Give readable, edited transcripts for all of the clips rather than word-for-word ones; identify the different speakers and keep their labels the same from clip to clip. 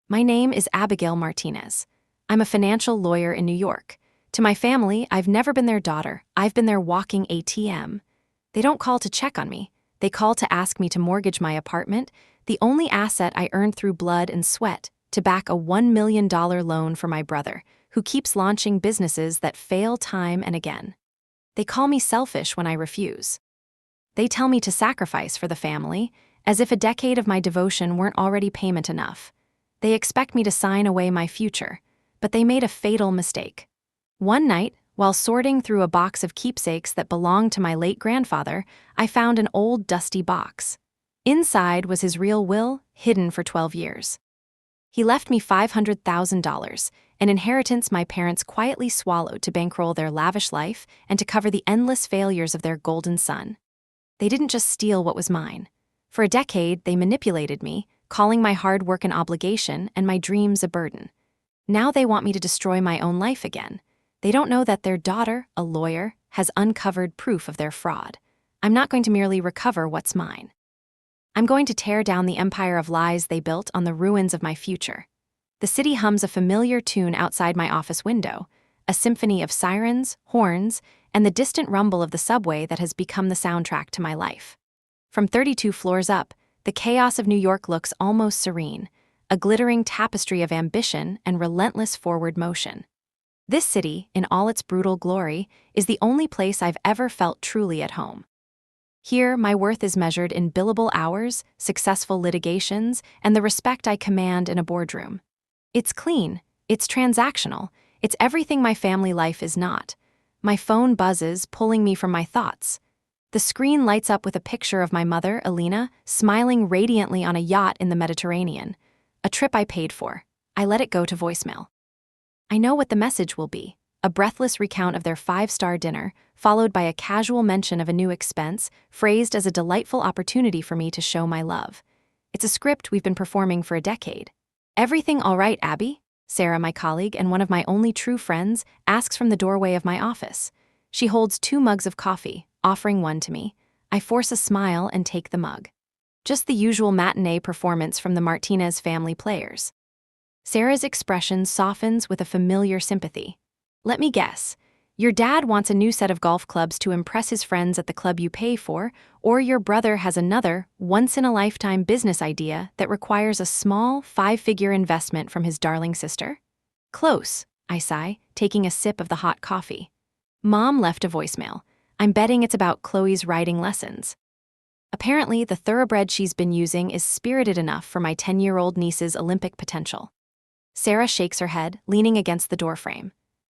Speaker 1: My name is Abigail Martinez. I'm a financial lawyer in New York. To my family, I've never been their daughter. I've been their walking ATM. They don't call to check on me. They call to ask me to mortgage my apartment, the only asset I earned through blood and sweat, to back a $1 million loan for my brother, who keeps launching businesses that fail time and again. They call me selfish when I refuse. They tell me to sacrifice for the family, as if a decade of my devotion weren't already payment enough. They expect me to sign away my future, but they made a fatal mistake. One night, while sorting through a box of keepsakes that belonged to my late grandfather, I found an old dusty box. Inside was his real will, hidden for 12 years. He left me $500,000, an inheritance my parents quietly swallowed to bankroll their lavish life and to cover the endless failures of their golden son. They didn't just steal what was mine. For a decade, they manipulated me, calling my hard work an obligation and my dreams a burden. Now they want me to destroy my own life again. They don't know that their daughter, a lawyer, has uncovered proof of their fraud. I'm not going to merely recover what's mine. I'm going to tear down the empire of lies they built on the ruins of my future. The city hums a familiar tune outside my office window, a symphony of sirens, horns, and the distant rumble of the subway that has become the soundtrack to my life. From 32 floors up, the chaos of New York looks almost serene, a glittering tapestry of ambition and relentless forward motion. This city, in all its brutal glory, is the only place I've ever felt truly at home. Here, my worth is measured in billable hours, successful litigations, and the respect I command in a boardroom. It's clean, it's transactional, it's everything my family life is not. My phone buzzes, pulling me from my thoughts. The screen lights up with a picture of my mother, Alina, smiling radiantly on a yacht in the Mediterranean. A trip I paid for. I let it go to voicemail. I know what the message will be. A breathless recount of their 5-star dinner, followed by a casual mention of a new expense, phrased as a delightful opportunity for me to show my love. It's a script we've been performing for a decade. "Everything all right, Abby?" Sarah, my colleague and one of my only true friends, asks from the doorway of my office. She holds 2 mugs of coffee, offering one to me. I force a smile and take the mug. Just the usual matinee performance from the Martinez family players. Sarah's expression softens with a familiar sympathy. "Let me guess. Your dad wants a new set of golf clubs to impress his friends at the club you pay for, or your brother has another, once-in-a-lifetime business idea that requires a small, 5-figure investment from his darling sister?" "Close," I sigh, taking a sip of the hot coffee. "Mom left a voicemail. I'm betting it's about Chloe's writing lessons. Apparently, the thoroughbred she's been using is spirited enough for my 10-year-old niece's Olympic potential." Sarah shakes her head, leaning against the doorframe.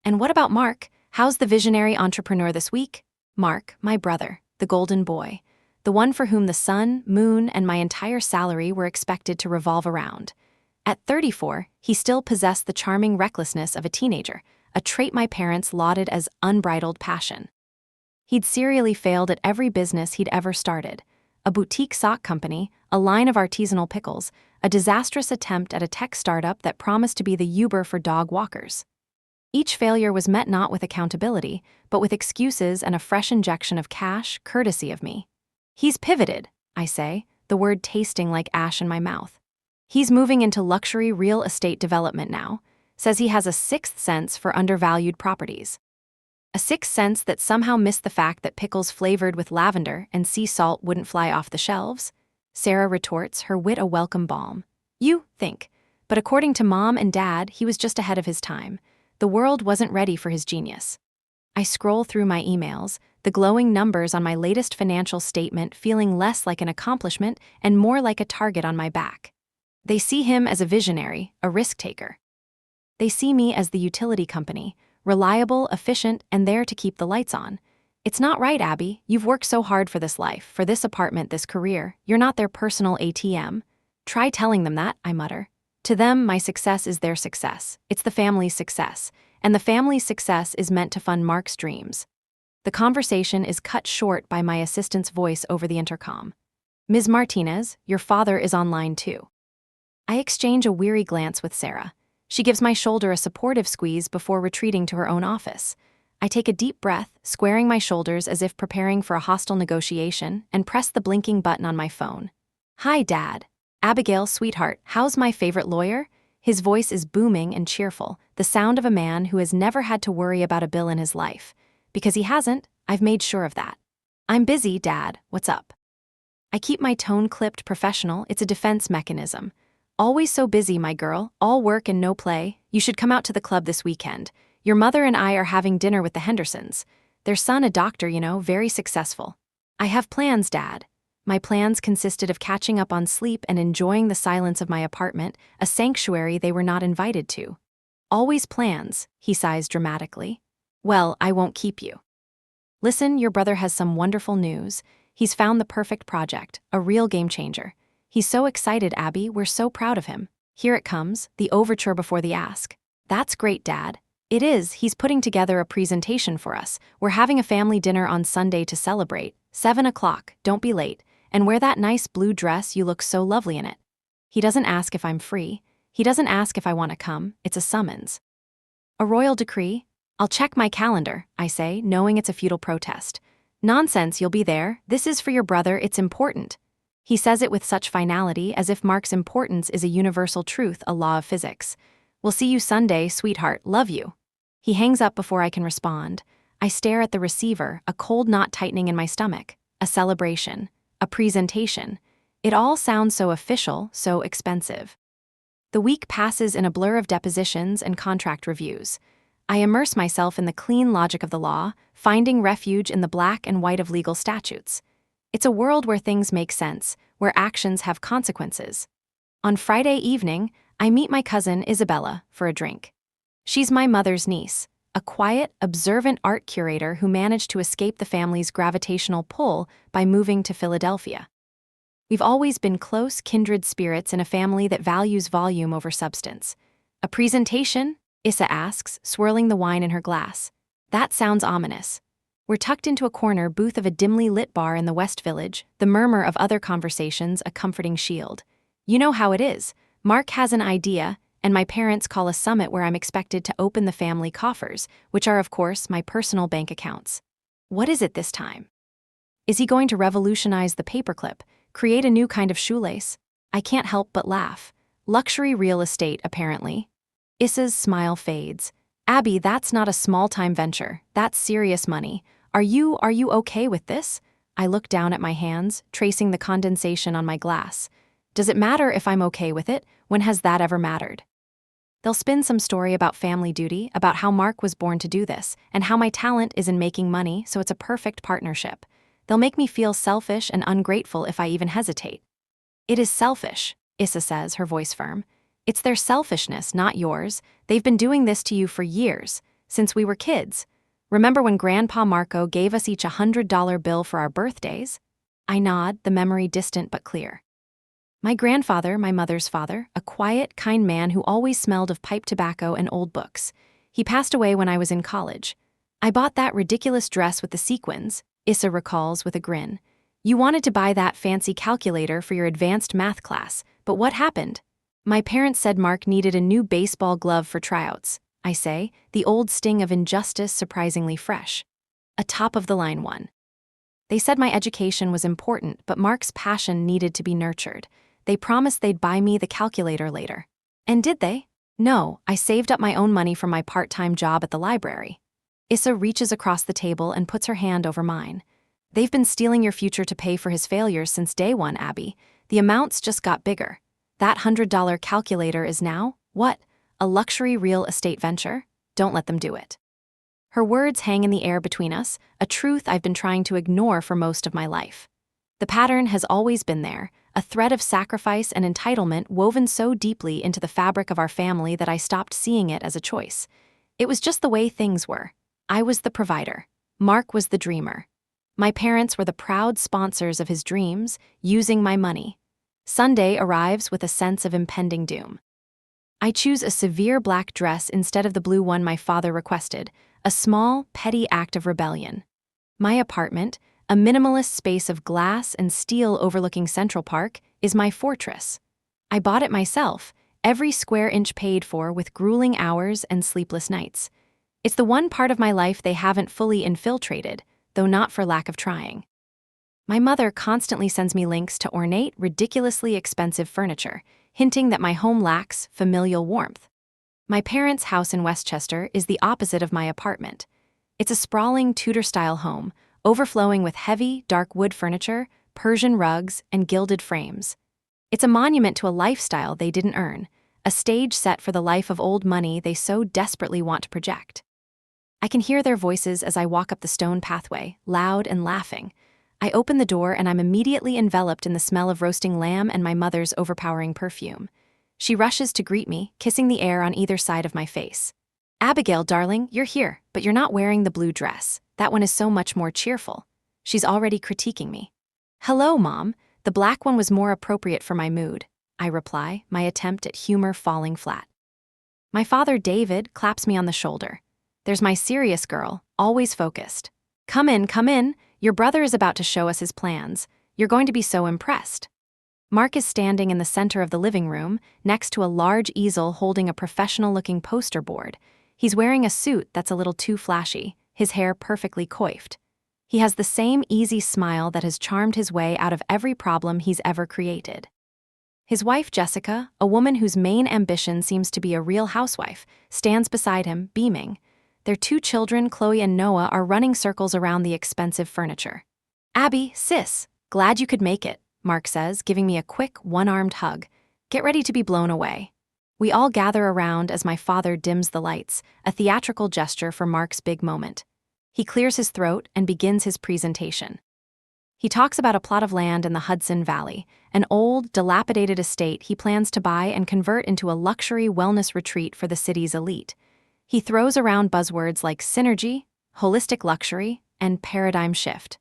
Speaker 1: "And what about Mark? How's the visionary entrepreneur this week?" Mark, my brother, the golden boy, the one for whom the sun, moon, and my entire salary were expected to revolve around. At 34, he still possessed the charming recklessness of a teenager, a trait my parents lauded as unbridled passion. He'd serially failed at every business he'd ever started: a boutique sock company, a line of artisanal pickles, a disastrous attempt at a tech startup that promised to be the Uber for dog walkers. Each failure was met not with accountability, but with excuses and a fresh injection of cash, courtesy of me. "He's pivoted," I say, the word tasting like ash in my mouth. "He's moving into luxury real estate development now, says he has a 6th sense for undervalued properties. A 6th sense that somehow missed the fact that pickles flavored with lavender and sea salt wouldn't fly off the shelves." Sarah retorts, her wit a welcome balm. "You think. But according to Mom and Dad, he was just ahead of his time. The world wasn't ready for his genius." I scroll through my emails, the glowing numbers on my latest financial statement feeling less like an accomplishment and more like a target on my back. They see him as a visionary, a risk-taker. They see me as the utility company, reliable, efficient, and there to keep the lights on. "It's not right, Abby. You've worked so hard for this life, for this apartment, this career. You're not their personal ATM." "Try telling them that," I mutter. To them, my success is their success. It's the family's success. And the family's success is meant to fund Mark's dreams. The conversation is cut short by my assistant's voice over the intercom. "Ms. Martinez, your father is online too." I exchange a weary glance with Sarah. She gives my shoulder a supportive squeeze before retreating to her own office. I take a deep breath, squaring my shoulders as if preparing for a hostile negotiation, and press the blinking button on my phone. "Hi, Dad. Abigail, sweetheart, how's my favorite lawyer? His voice is booming and cheerful, the sound of a man who has never had to worry about a bill in his life. Because he hasn't, I've made sure of that. "I'm busy, Dad. What's up?" I keep my tone clipped professional. It's a defense mechanism. "Always so busy, my girl. All work and no play. You should come out to the club this weekend. Your mother and I are having dinner with the Hendersons. Their son a doctor, very successful." "I have plans, Dad." My plans consisted of catching up on sleep and enjoying the silence of my apartment, a sanctuary they were not invited to. "Always plans," he sighs dramatically. "Well, I won't keep you." "Listen, your brother has some wonderful news. He's found the perfect project, a real game changer. He's so excited, Abby, we're so proud of him. Here it comes, the overture before the ask." "That's great, Dad." "It is, he's putting together a presentation for us. We're having a family dinner on Sunday to celebrate. 7 o'clock, don't be late. And wear that nice blue dress, you look so lovely in it." He doesn't ask if I'm free. He doesn't ask if I want to come, it's a summons. "A royal decree?" "I'll check my calendar," I say, knowing it's a futile protest. "Nonsense, you'll be there. This is for your brother, it's important." He says it with such finality, as if Mark's importance is a universal truth, a law of physics. "We'll see you Sunday, sweetheart, love you." He hangs up before I can respond. I stare at the receiver, a cold knot tightening in my stomach. A celebration. A presentation. It all sounds so official, so expensive. The week passes in a blur of depositions and contract reviews. I immerse myself in the clean logic of the law, finding refuge in the black and white of legal statutes. It's a world where things make sense, where actions have consequences. On Friday evening, I meet my cousin Isabella for a drink. She's my mother's niece, a quiet, observant art curator who managed to escape the family's gravitational pull by moving to Philadelphia. We've always been close, kindred spirits in a family that values volume over substance. "A presentation?" Issa asks, swirling the wine in her glass. That sounds ominous. We're tucked into a corner booth of a dimly lit bar in the West Village, the murmur of other conversations a comforting shield. You know how it is. Mark has an idea, and my parents call a summit where I'm expected to open the family coffers, which are, of course, my personal bank accounts. What is it this time? Is he going to revolutionize the paperclip, create a new kind of shoelace? I can't help but laugh. Luxury real estate, apparently. Issa's smile fades. "Abby, that's not a small-time venture. That's serious money. Are you okay with this?" I look down at my hands, tracing the condensation on my glass. Does it matter if I'm okay with it? When has that ever mattered? They'll spin some story about family duty, about how Mark was born to do this, and how my talent is in making money, so it's a perfect partnership. They'll make me feel selfish and ungrateful if I even hesitate. "It is selfish," Issa says, her voice firm. "It's their selfishness, not yours. They've been doing this to you for years, since we were kids. Remember when Grandpa Marco gave us each $100 bill for our birthdays?" I nod, the memory distant but clear. My grandfather, my mother's father, a quiet, kind man who always smelled of pipe tobacco and old books. He passed away when I was in college. "I bought that ridiculous dress with the sequins," Issa recalls with a grin. "You wanted to buy that fancy calculator for your advanced math class, but what happened?" "My parents said Mark needed a new baseball glove for tryouts," I say, the old sting of injustice surprisingly fresh. "A top-of-the-line one." "They said my education was important, but Mark's passion needed to be nurtured. They promised they'd buy me the calculator later." "And did they?" "No, I saved up my own money from my part-time job at the library." Issa reaches across the table and puts her hand over mine. "They've been stealing your future to pay for his failures since day one, Abby. The amounts just got bigger. That $100 calculator is now, what? A luxury real estate venture? Don't let them do it." Her words hang in the air between us, a truth I've been trying to ignore for most of my life. The pattern has always been there, a thread of sacrifice and entitlement woven so deeply into the fabric of our family that I stopped seeing it as a choice. It was just the way things were. I was the provider. Mark was the dreamer. My parents were the proud sponsors of his dreams, using my money. Sunday arrives with a sense of impending doom. I choose a severe black dress instead of the blue one my father requested, a small, petty act of rebellion. My apartment, a minimalist space of glass and steel overlooking Central Park, is my fortress. I bought it myself, every square inch paid for with grueling hours and sleepless nights. It's the one part of my life they haven't fully infiltrated, though not for lack of trying. My mother constantly sends me links to ornate, ridiculously expensive furniture, hinting that my home lacks familial warmth. My parents' house in Westchester is the opposite of my apartment. It's a sprawling Tudor-style home, overflowing with heavy, dark wood furniture, Persian rugs, and gilded frames. It's a monument to a lifestyle they didn't earn, a stage set for the life of old money they so desperately want to project. I can hear their voices as I walk up the stone pathway, loud and laughing. I open the door and I'm immediately enveloped in the smell of roasting lamb and my mother's overpowering perfume. She rushes to greet me, kissing the air on either side of my face. "Abigail, darling, you're here, but you're not wearing the blue dress. That one is so much more cheerful." She's already critiquing me. "Hello, Mom. The black one was more appropriate for my mood," I reply, my attempt at humor falling flat. My father, David, claps me on the shoulder. There's my serious girl, always focused. Come in. Your brother is about to show us his plans. You're going to be so impressed." Mark is standing in the center of the living room, next to a large easel holding a professional-looking poster board. He's wearing a suit that's a little too flashy, his hair perfectly coiffed. He has the same easy smile that has charmed his way out of every problem he's ever created. His wife, Jessica, a woman whose main ambition seems to be a real housewife, stands beside him, beaming. Their 2 children, Chloe and Noah, are running circles around the expensive furniture. "Abby, sis, glad you could make it," Mark says, giving me a quick, one-armed hug. "Get ready to be blown away." We all gather around as my father dims the lights, a theatrical gesture for Mark's big moment. He clears his throat and begins his presentation. He talks about a plot of land in the Hudson Valley, an old, dilapidated estate he plans to buy and convert into a luxury wellness retreat for the city's elite. He throws around buzzwords like synergy, holistic luxury, and paradigm shift.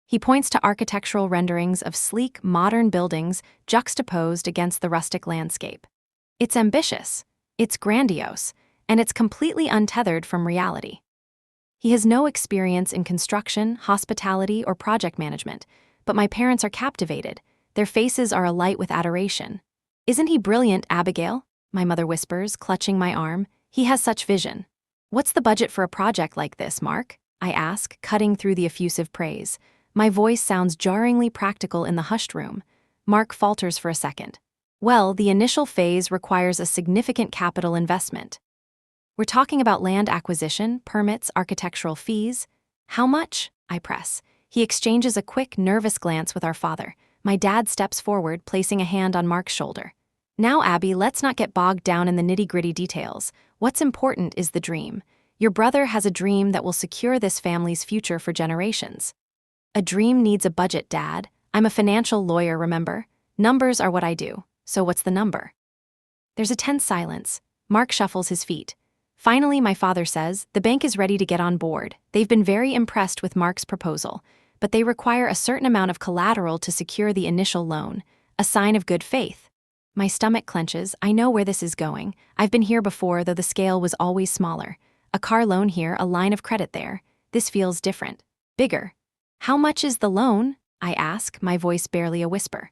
Speaker 1: He points to architectural renderings of sleek, modern buildings juxtaposed against the rustic landscape. It's ambitious, it's grandiose, and it's completely untethered from reality. He has no experience in construction, hospitality, or project management, but my parents are captivated. Their faces are alight with adoration. "Isn't he brilliant, Abigail?" my mother whispers, clutching my arm. "He has such vision." "What's the budget for a project like this, Mark?" I ask, cutting through the effusive praise. My voice sounds jarringly practical in the hushed room. Mark falters for a second. "Well, the initial phase requires a significant capital investment. We're talking about land acquisition, permits, architectural fees." "How much?" I press. He exchanges a quick, nervous glance with our father. My dad steps forward, placing a hand on Mark's shoulder. "Now, Abby, let's not get bogged down in the nitty-gritty details. What's important is the dream. Your brother has a dream that will secure this family's future for generations." "A dream needs a budget, Dad. I'm a financial lawyer, remember? Numbers are what I do. So what's the number?" There's a tense silence. Mark shuffles his feet. Finally, my father says, "The bank is ready to get on board. They've been very impressed with Mark's proposal, but they require a certain amount of collateral to secure the initial loan, a sign of good faith." My stomach clenches. I know where this is going. I've been here before, though the scale was always smaller. A car loan here, a line of credit there. This feels different. Bigger. "How much is the loan?" I ask, my voice barely a whisper.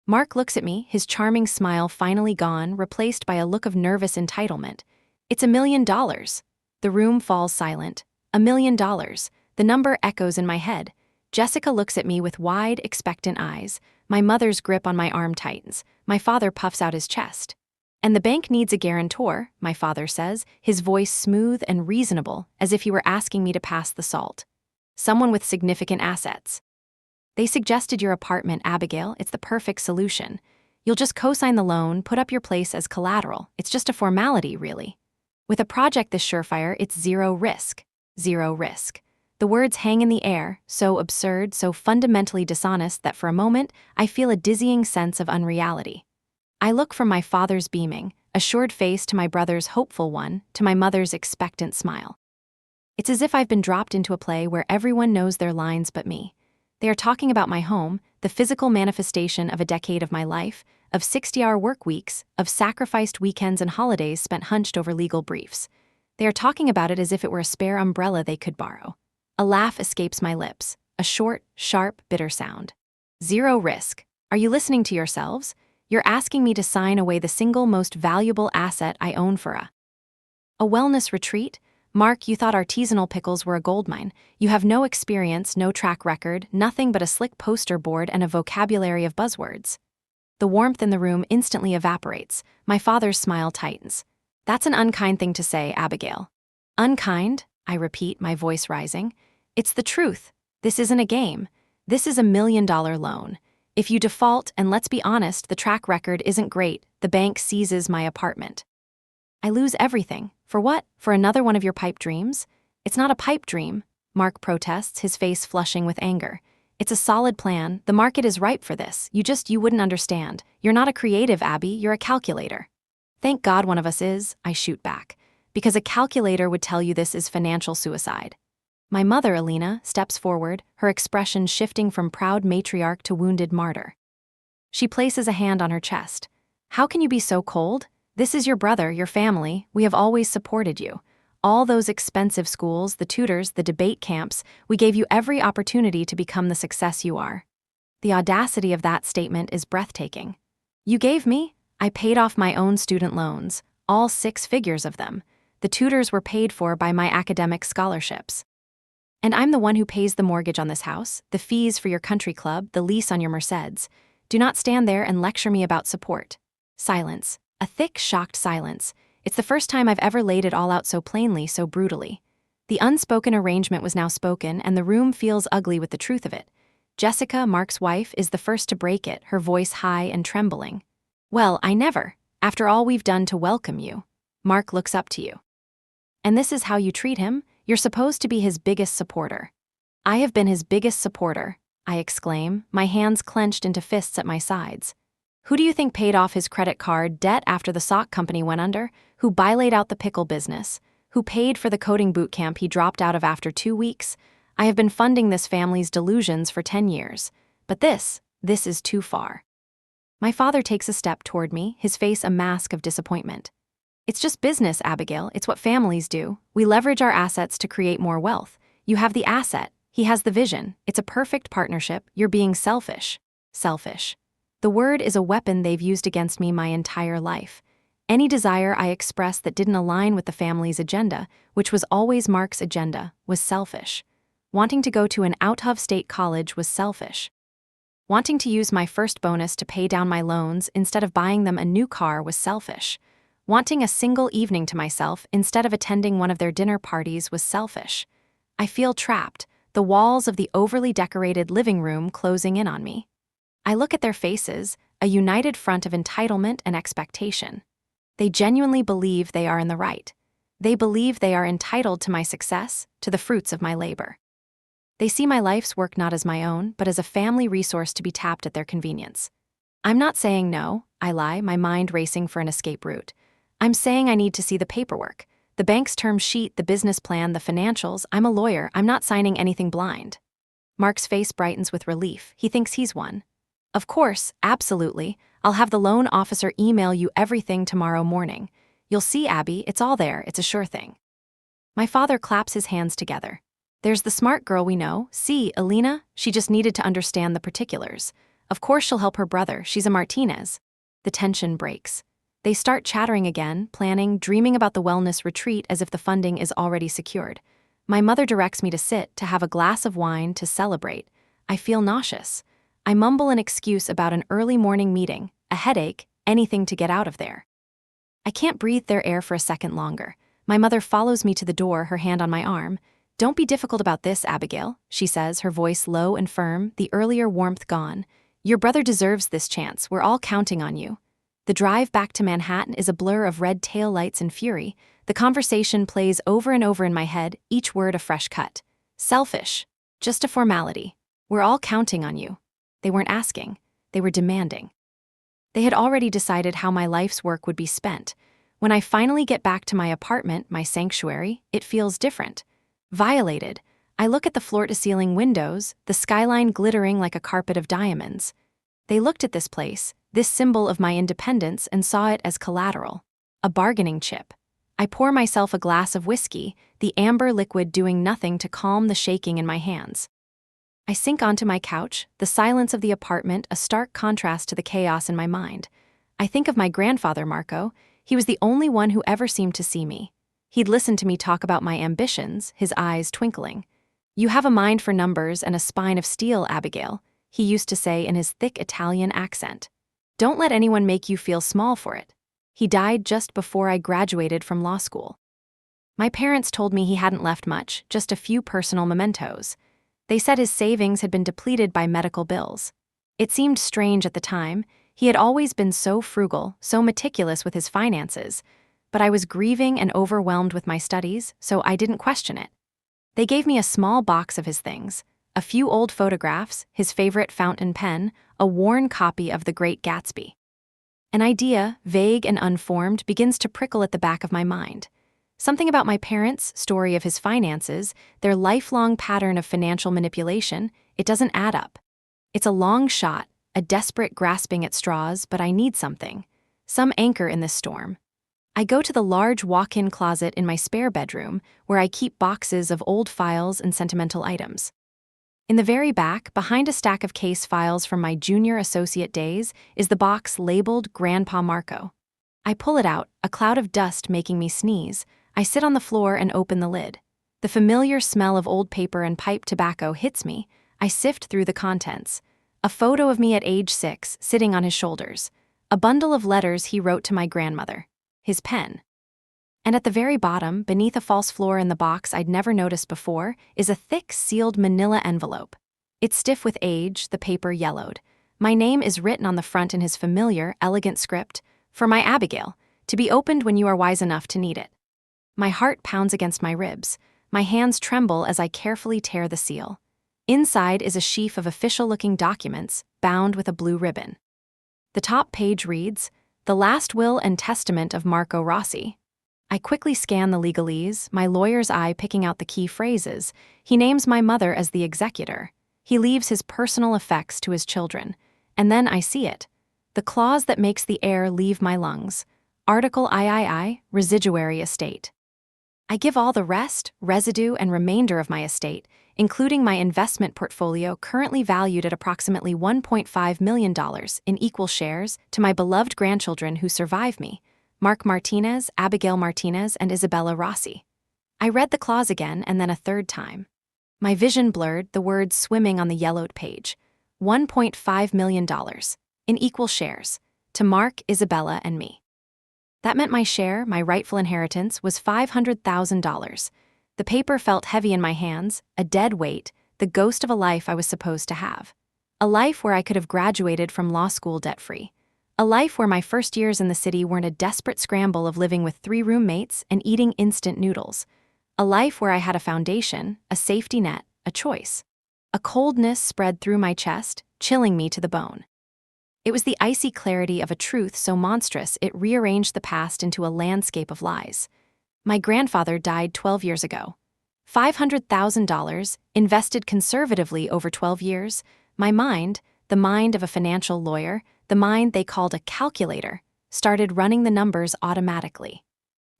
Speaker 1: Mark looks at me, his charming smile finally gone, replaced by a look of nervous entitlement. "It's $1 million. The room falls silent. $1 million. The number echoes in my head. Jessica looks at me with wide, expectant eyes. My mother's grip on my arm tightens. My father puffs out his chest. "And the bank needs a guarantor," my father says, his voice smooth and reasonable, as if he were asking me to pass the salt. "Someone with significant assets." "They suggested your apartment, Abigail. It's the perfect solution. You'll just co-sign the loan, put up your place as collateral. It's just a formality, really. With a project this surefire, it's zero risk. Zero risk." The words hang in the air, so absurd, so fundamentally dishonest that for a moment, I feel a dizzying sense of unreality. I look from my father's beaming, assured face to my brother's hopeful one, to my mother's expectant smile. It's as if I've been dropped into a play where everyone knows their lines but me. They are talking about my home, the physical manifestation of a decade of my life, of 60-hour work weeks, of sacrificed weekends and holidays spent hunched over legal briefs. They are talking about it as if it were a spare umbrella they could borrow. A laugh escapes my lips, a short, sharp, bitter sound. "Zero risk. Are you listening to yourselves? You're asking me to sign away the single most valuable asset I own for a wellness retreat? Mark, you thought artisanal pickles were a goldmine. You have no experience, no track record, nothing but a slick poster board and a vocabulary of buzzwords." The warmth in the room instantly evaporates. My father's smile tightens. That's an unkind thing to say, Abigail. Unkind? I repeat, my voice rising. It's the truth. This isn't a game. This is $1 million loan. If you default, and let's be honest, the track record isn't great, the bank seizes my apartment. I lose everything. For what? For another one of your pipe dreams? It's not a pipe dream, Mark protests, his face flushing with anger. It's a solid plan. The market is ripe for this. You wouldn't understand. You're not a creative, Abby, you're a calculator. Thank God one of us is, I shoot back. Because a calculator would tell you this is financial suicide. My mother, Alina, steps forward, her expression shifting from proud matriarch to wounded martyr. She places a hand on her chest. How can you be so cold? This is your brother, your family. We have always supported you. All those expensive schools, the tutors, the debate camps, we gave you every opportunity to become the success you are. The audacity of that statement is breathtaking. You gave me? I paid off my own student loans, all 6 figures of them. The tutors were paid for by my academic scholarships. And I'm the one who pays the mortgage on this house, the fees for your country club, the lease on your Mercedes. Do not stand there and lecture me about support. Silence. A thick, shocked silence. It's the first time I've ever laid it all out so plainly, so brutally. The unspoken arrangement was now spoken, and the room feels ugly with the truth of it. Jessica, Mark's wife, is the first to break it, her voice high and trembling. Well, I never. After all we've done to welcome you. Mark looks up to you. And this is how you treat him? You're supposed to be his biggest supporter. I have been his biggest supporter, I exclaim, my hands clenched into fists at my sides. Who do you think paid off his credit card debt after the sock company went under? Who bailaid out the pickle business? Who paid for the coding boot camp he dropped out of after 2 weeks? I have been funding this family's delusions for 10 years. But this is too far. My father takes a step toward me, his face a mask of disappointment. It's just business, Abigail. It's what families do. We leverage our assets to create more wealth. You have the asset. He has the vision. It's a perfect partnership. You're being selfish. Selfish. The word is a weapon they've used against me my entire life. Any desire I expressed that didn't align with the family's agenda, which was always Mark's agenda, was selfish. Wanting to go to an out-of-state college was selfish. Wanting to use my first bonus to pay down my loans instead of buying them a new car was selfish. Wanting a single evening to myself instead of attending one of their dinner parties was selfish. I feel trapped, the walls of the overly decorated living room closing in on me. I look at their faces, a united front of entitlement and expectation. They genuinely believe they are in the right. They believe they are entitled to my success, to the fruits of my labor. They see my life's work not as my own, but as a family resource to be tapped at their convenience. I'm not saying no, I lie, my mind racing for an escape route. I'm saying I need to see the paperwork, the bank's term sheet, the business plan, the financials. I'm a lawyer, I'm not signing anything blind. Mark's face brightens with relief. He thinks he's won. Of course, absolutely. I'll have the loan officer email you everything tomorrow morning. You'll see, Abby, it's all there, it's a sure thing. My father claps his hands together. There's the smart girl we know. See, Alina, she just needed to understand the particulars. Of course she'll help her brother, she's a Martinez. The tension breaks. They start chattering again, planning, dreaming about the wellness retreat as if the funding is already secured. My mother directs me to sit, to have a glass of wine, to celebrate. I feel nauseous. I mumble an excuse about an early morning meeting, a headache, anything to get out of there. I can't breathe their air for a second longer. My mother follows me to the door, her hand on my arm. Don't be difficult about this, Abigail, she says, her voice low and firm, the earlier warmth gone. Your brother deserves this chance. We're all counting on you. The drive back to Manhattan is a blur of red taillights and fury. The conversation plays over and over in my head, each word a fresh cut. Selfish. Just a formality. We're all counting on you. They weren't asking. They were demanding. They had already decided how my life's work would be spent. When I finally get back to my apartment, my sanctuary, it feels different. Violated. I look at the floor-to-ceiling windows, the skyline glittering like a carpet of diamonds. They looked at this place, this symbol of my independence, and saw it as collateral. A bargaining chip. I pour myself a glass of whiskey, the amber liquid doing nothing to calm the shaking in my hands. I sink onto my couch, the silence of the apartment a stark contrast to the chaos in my mind. I think of my grandfather, Marco. He was the only one who ever seemed to see me. He'd listen to me talk about my ambitions, his eyes twinkling. You have a mind for numbers and a spine of steel, Abigail, he used to say in his thick Italian accent. Don't let anyone make you feel small for it. He died just before I graduated from law school. My parents told me he hadn't left much, just a few personal mementos. They said his savings had been depleted by medical bills. It seemed strange at the time. He had always been so frugal, so meticulous with his finances, but I was grieving and overwhelmed with my studies, so I didn't question it. They gave me a small box of his things, a few old photographs, his favorite fountain pen, a worn copy of The Great Gatsby. An idea, vague and unformed, begins to prickle at the back of my mind. Something about my parents' story of his finances, their lifelong pattern of financial manipulation, it doesn't add up. It's a long shot, a desperate grasping at straws, but I need something. Some anchor in this storm. I go to the large walk-in closet in my spare bedroom, where I keep boxes of old files and sentimental items. In the very back, behind a stack of case files from my junior associate days, is the box labeled Grandpa Marco. I pull it out, a cloud of dust making me sneeze. I sit on the floor and open the lid. The familiar smell of old paper and pipe tobacco hits me. I sift through the contents. A photo of me at age 6, sitting on his shoulders. A bundle of letters he wrote to my grandmother. His pen. And at the very bottom, beneath a false floor in the box I'd never noticed before, is a thick, sealed manila envelope. It's stiff with age, the paper yellowed. My name is written on the front in his familiar, elegant script, "For my Abigail, to be opened when you are wise enough to need it." My heart pounds against my ribs. My hands tremble as I carefully tear the seal. Inside is a sheaf of official-looking documents, bound with a blue ribbon. The top page reads, "The Last Will and Testament of Marco Rossi." I quickly scan the legalese, my lawyer's eye picking out the key phrases. He names my mother as the executor. He leaves his personal effects to his children. And then I see it. The clause that makes the air leave my lungs. Article III, Residuary Estate. I give all the rest, residue, and remainder of my estate, including my investment portfolio currently valued at approximately $1.5 million in equal shares, to my beloved grandchildren who survive me, Mark Martinez, Abigail Martinez, and Isabella Rossi. I read the clause again and then a third time. My vision blurred, the words swimming on the yellowed page. $1.5 million in equal shares, to Mark, Isabella, and me. That meant my share, my rightful inheritance, was $500,000. The paper felt heavy in my hands, a dead weight, the ghost of a life I was supposed to have. A life where I could have graduated from law school debt-free. A life where my first years in the city weren't a desperate scramble of living with 3 roommates and eating instant noodles. A life where I had a foundation, a safety net, a choice. A coldness spread through my chest, chilling me to the bone. It was the icy clarity of a truth so monstrous it rearranged the past into a landscape of lies. My grandfather died 12 years ago. $500,000, invested conservatively over 12 years. My mind, the mind of a financial lawyer, the mind they called a calculator, started running the numbers automatically.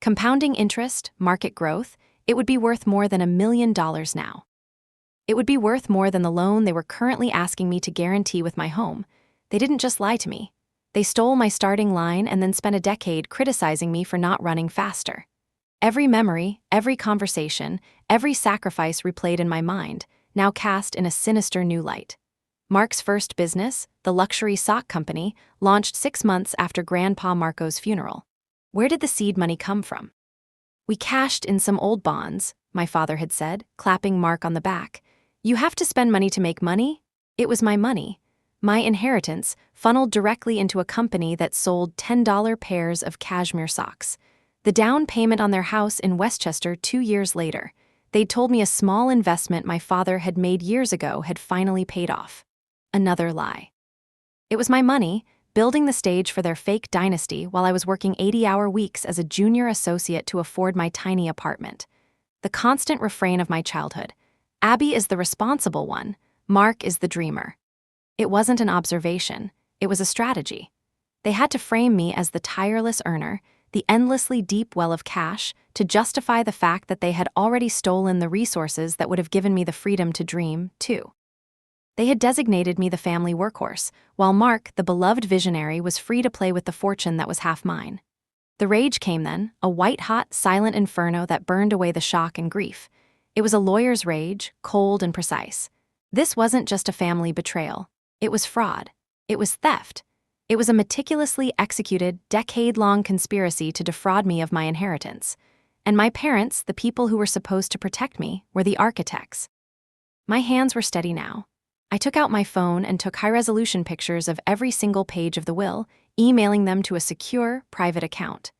Speaker 1: Compounding interest, market growth, it would be worth more than $1 million now. It would be worth more than the loan they were currently asking me to guarantee with my home. They didn't just lie to me. They stole my starting line and then spent a decade criticizing me for not running faster. Every memory, every conversation, every sacrifice replayed in my mind, now cast in a sinister new light. Mark's first business, the luxury sock company, launched 6 months after Grandpa Marco's funeral. Where did the seed money come from? "We cashed in some old bonds," my father had said, clapping Mark on the back. "You have to spend money to make money?" It was my money. My inheritance, funneled directly into a company that sold $10 pairs of cashmere socks. The down payment on their house in Westchester 2 years later. They'd told me a small investment my father had made years ago had finally paid off. Another lie. It was my money, building the stage for their fake dynasty while I was working 80-hour weeks as a junior associate to afford my tiny apartment. The constant refrain of my childhood. Abby is the responsible one, Mark is the dreamer. It wasn't an observation, it was a strategy. They had to frame me as the tireless earner, the endlessly deep well of cash, to justify the fact that they had already stolen the resources that would have given me the freedom to dream, too. They had designated me the family workhorse, while Mark, the beloved visionary, was free to play with the fortune that was half mine. The rage came then, a white-hot, silent inferno that burned away the shock and grief. It was a lawyer's rage, cold and precise. This wasn't just a family betrayal. It was fraud. It was theft. It was a meticulously executed, decade-long conspiracy to defraud me of my inheritance. And my parents, the people who were supposed to protect me, were the architects. My hands were steady now. I took out my phone and took high-resolution pictures of every single page of the will, emailing them to a secure, private account.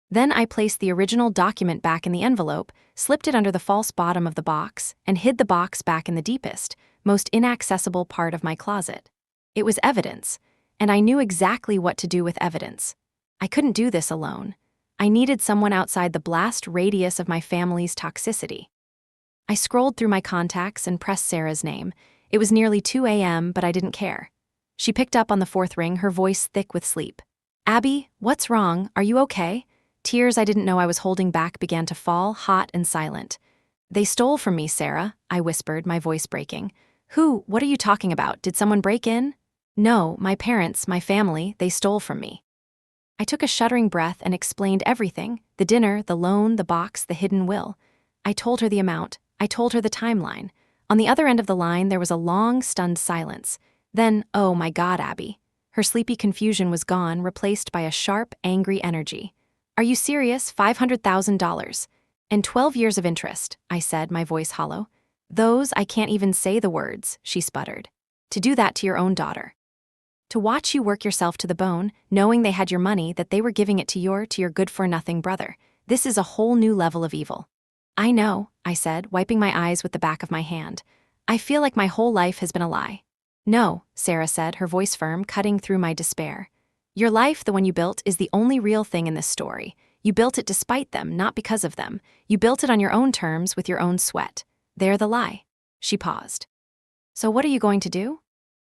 Speaker 1: Then I placed the original document back in the envelope, slipped it under the false bottom of the box, and hid the box back in the deepest, most inaccessible part of my closet. It was evidence, and I knew exactly what to do with evidence. I couldn't do this alone. I needed someone outside the blast radius of my family's toxicity. I scrolled through my contacts and pressed Sarah's name. It was nearly 2 a.m., but I didn't care. She picked up on the fourth ring, her voice thick with sleep. "Abby, what's wrong? Are you okay?" Tears I didn't know I was holding back began to fall, hot and silent. "They stole from me, Sarah," I whispered, my voice breaking. "Who? What are you talking about? Did someone break in?" "No, my parents, my family, they stole from me." I took a shuddering breath and explained everything: the dinner, the loan, the box, the hidden will. I told her the amount. I told her the timeline. On the other end of the line, there was a long, stunned silence. Then, "Oh my God, Abby." Her sleepy confusion was gone, replaced by a sharp, angry energy. "Are you serious? $500,000. And 12 years of interest," I said, my voice hollow. "Those, I can't even say the words," she sputtered. "To do that to your own daughter. To watch you work yourself to the bone, knowing they had your money, that they were giving it to your good-for-nothing brother. This is a whole new level of evil." "I know," I said, wiping my eyes with the back of my hand. "I feel like my whole life has been a lie." "No," Sarah said, her voice firm, cutting through my despair. "Your life, the one you built, is the only real thing in this story. You built it despite them, not because of them. You built it on your own terms, with your own sweat. They're the lie." She paused. "So what are you going to do?"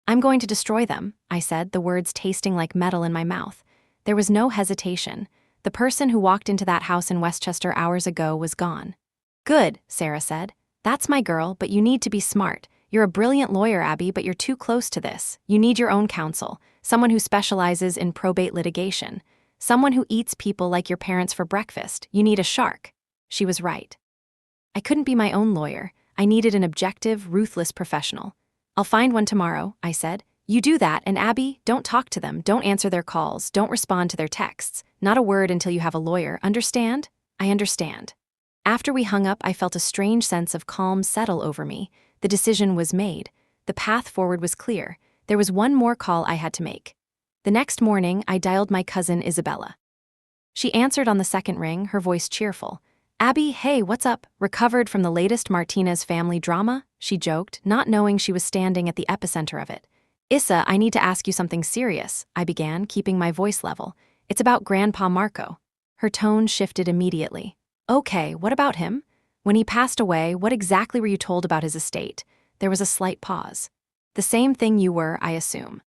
Speaker 1: "I'm going to destroy them," I said, the words tasting like metal in my mouth. There was no hesitation. The person who walked into that house in Westchester hours ago was gone. "Good," Sarah said. "That's my girl, but you need to be smart. You're a brilliant lawyer, Abby, but you're too close to this. You need your own counsel, someone who specializes in probate litigation, someone who eats people like your parents for breakfast. You need a shark." She was right. I couldn't be my own lawyer. I needed an objective, ruthless professional. "I'll find one tomorrow," I said. "You do that, and Abby, don't talk to them, don't answer their calls, don't respond to their texts. Not a word until you have a lawyer, understand?" "I understand." After we hung up, I felt a strange sense of calm settle over me. The decision was made. The path forward was clear. There was one more call I had to make. The next morning, I dialed my cousin Isabella. She answered on the second ring, her voice cheerful. "Abby, hey, what's up? Recovered from the latest Martinez family drama?" she joked, not knowing she was standing at the epicenter of it. "Issa, I need to ask you something serious," I began, keeping my voice level. "It's about Grandpa Marco." Her tone shifted immediately. "Okay, what about him? When he passed away, what exactly were you told about his estate?" There was a slight pause. "The same thing you were, I assume."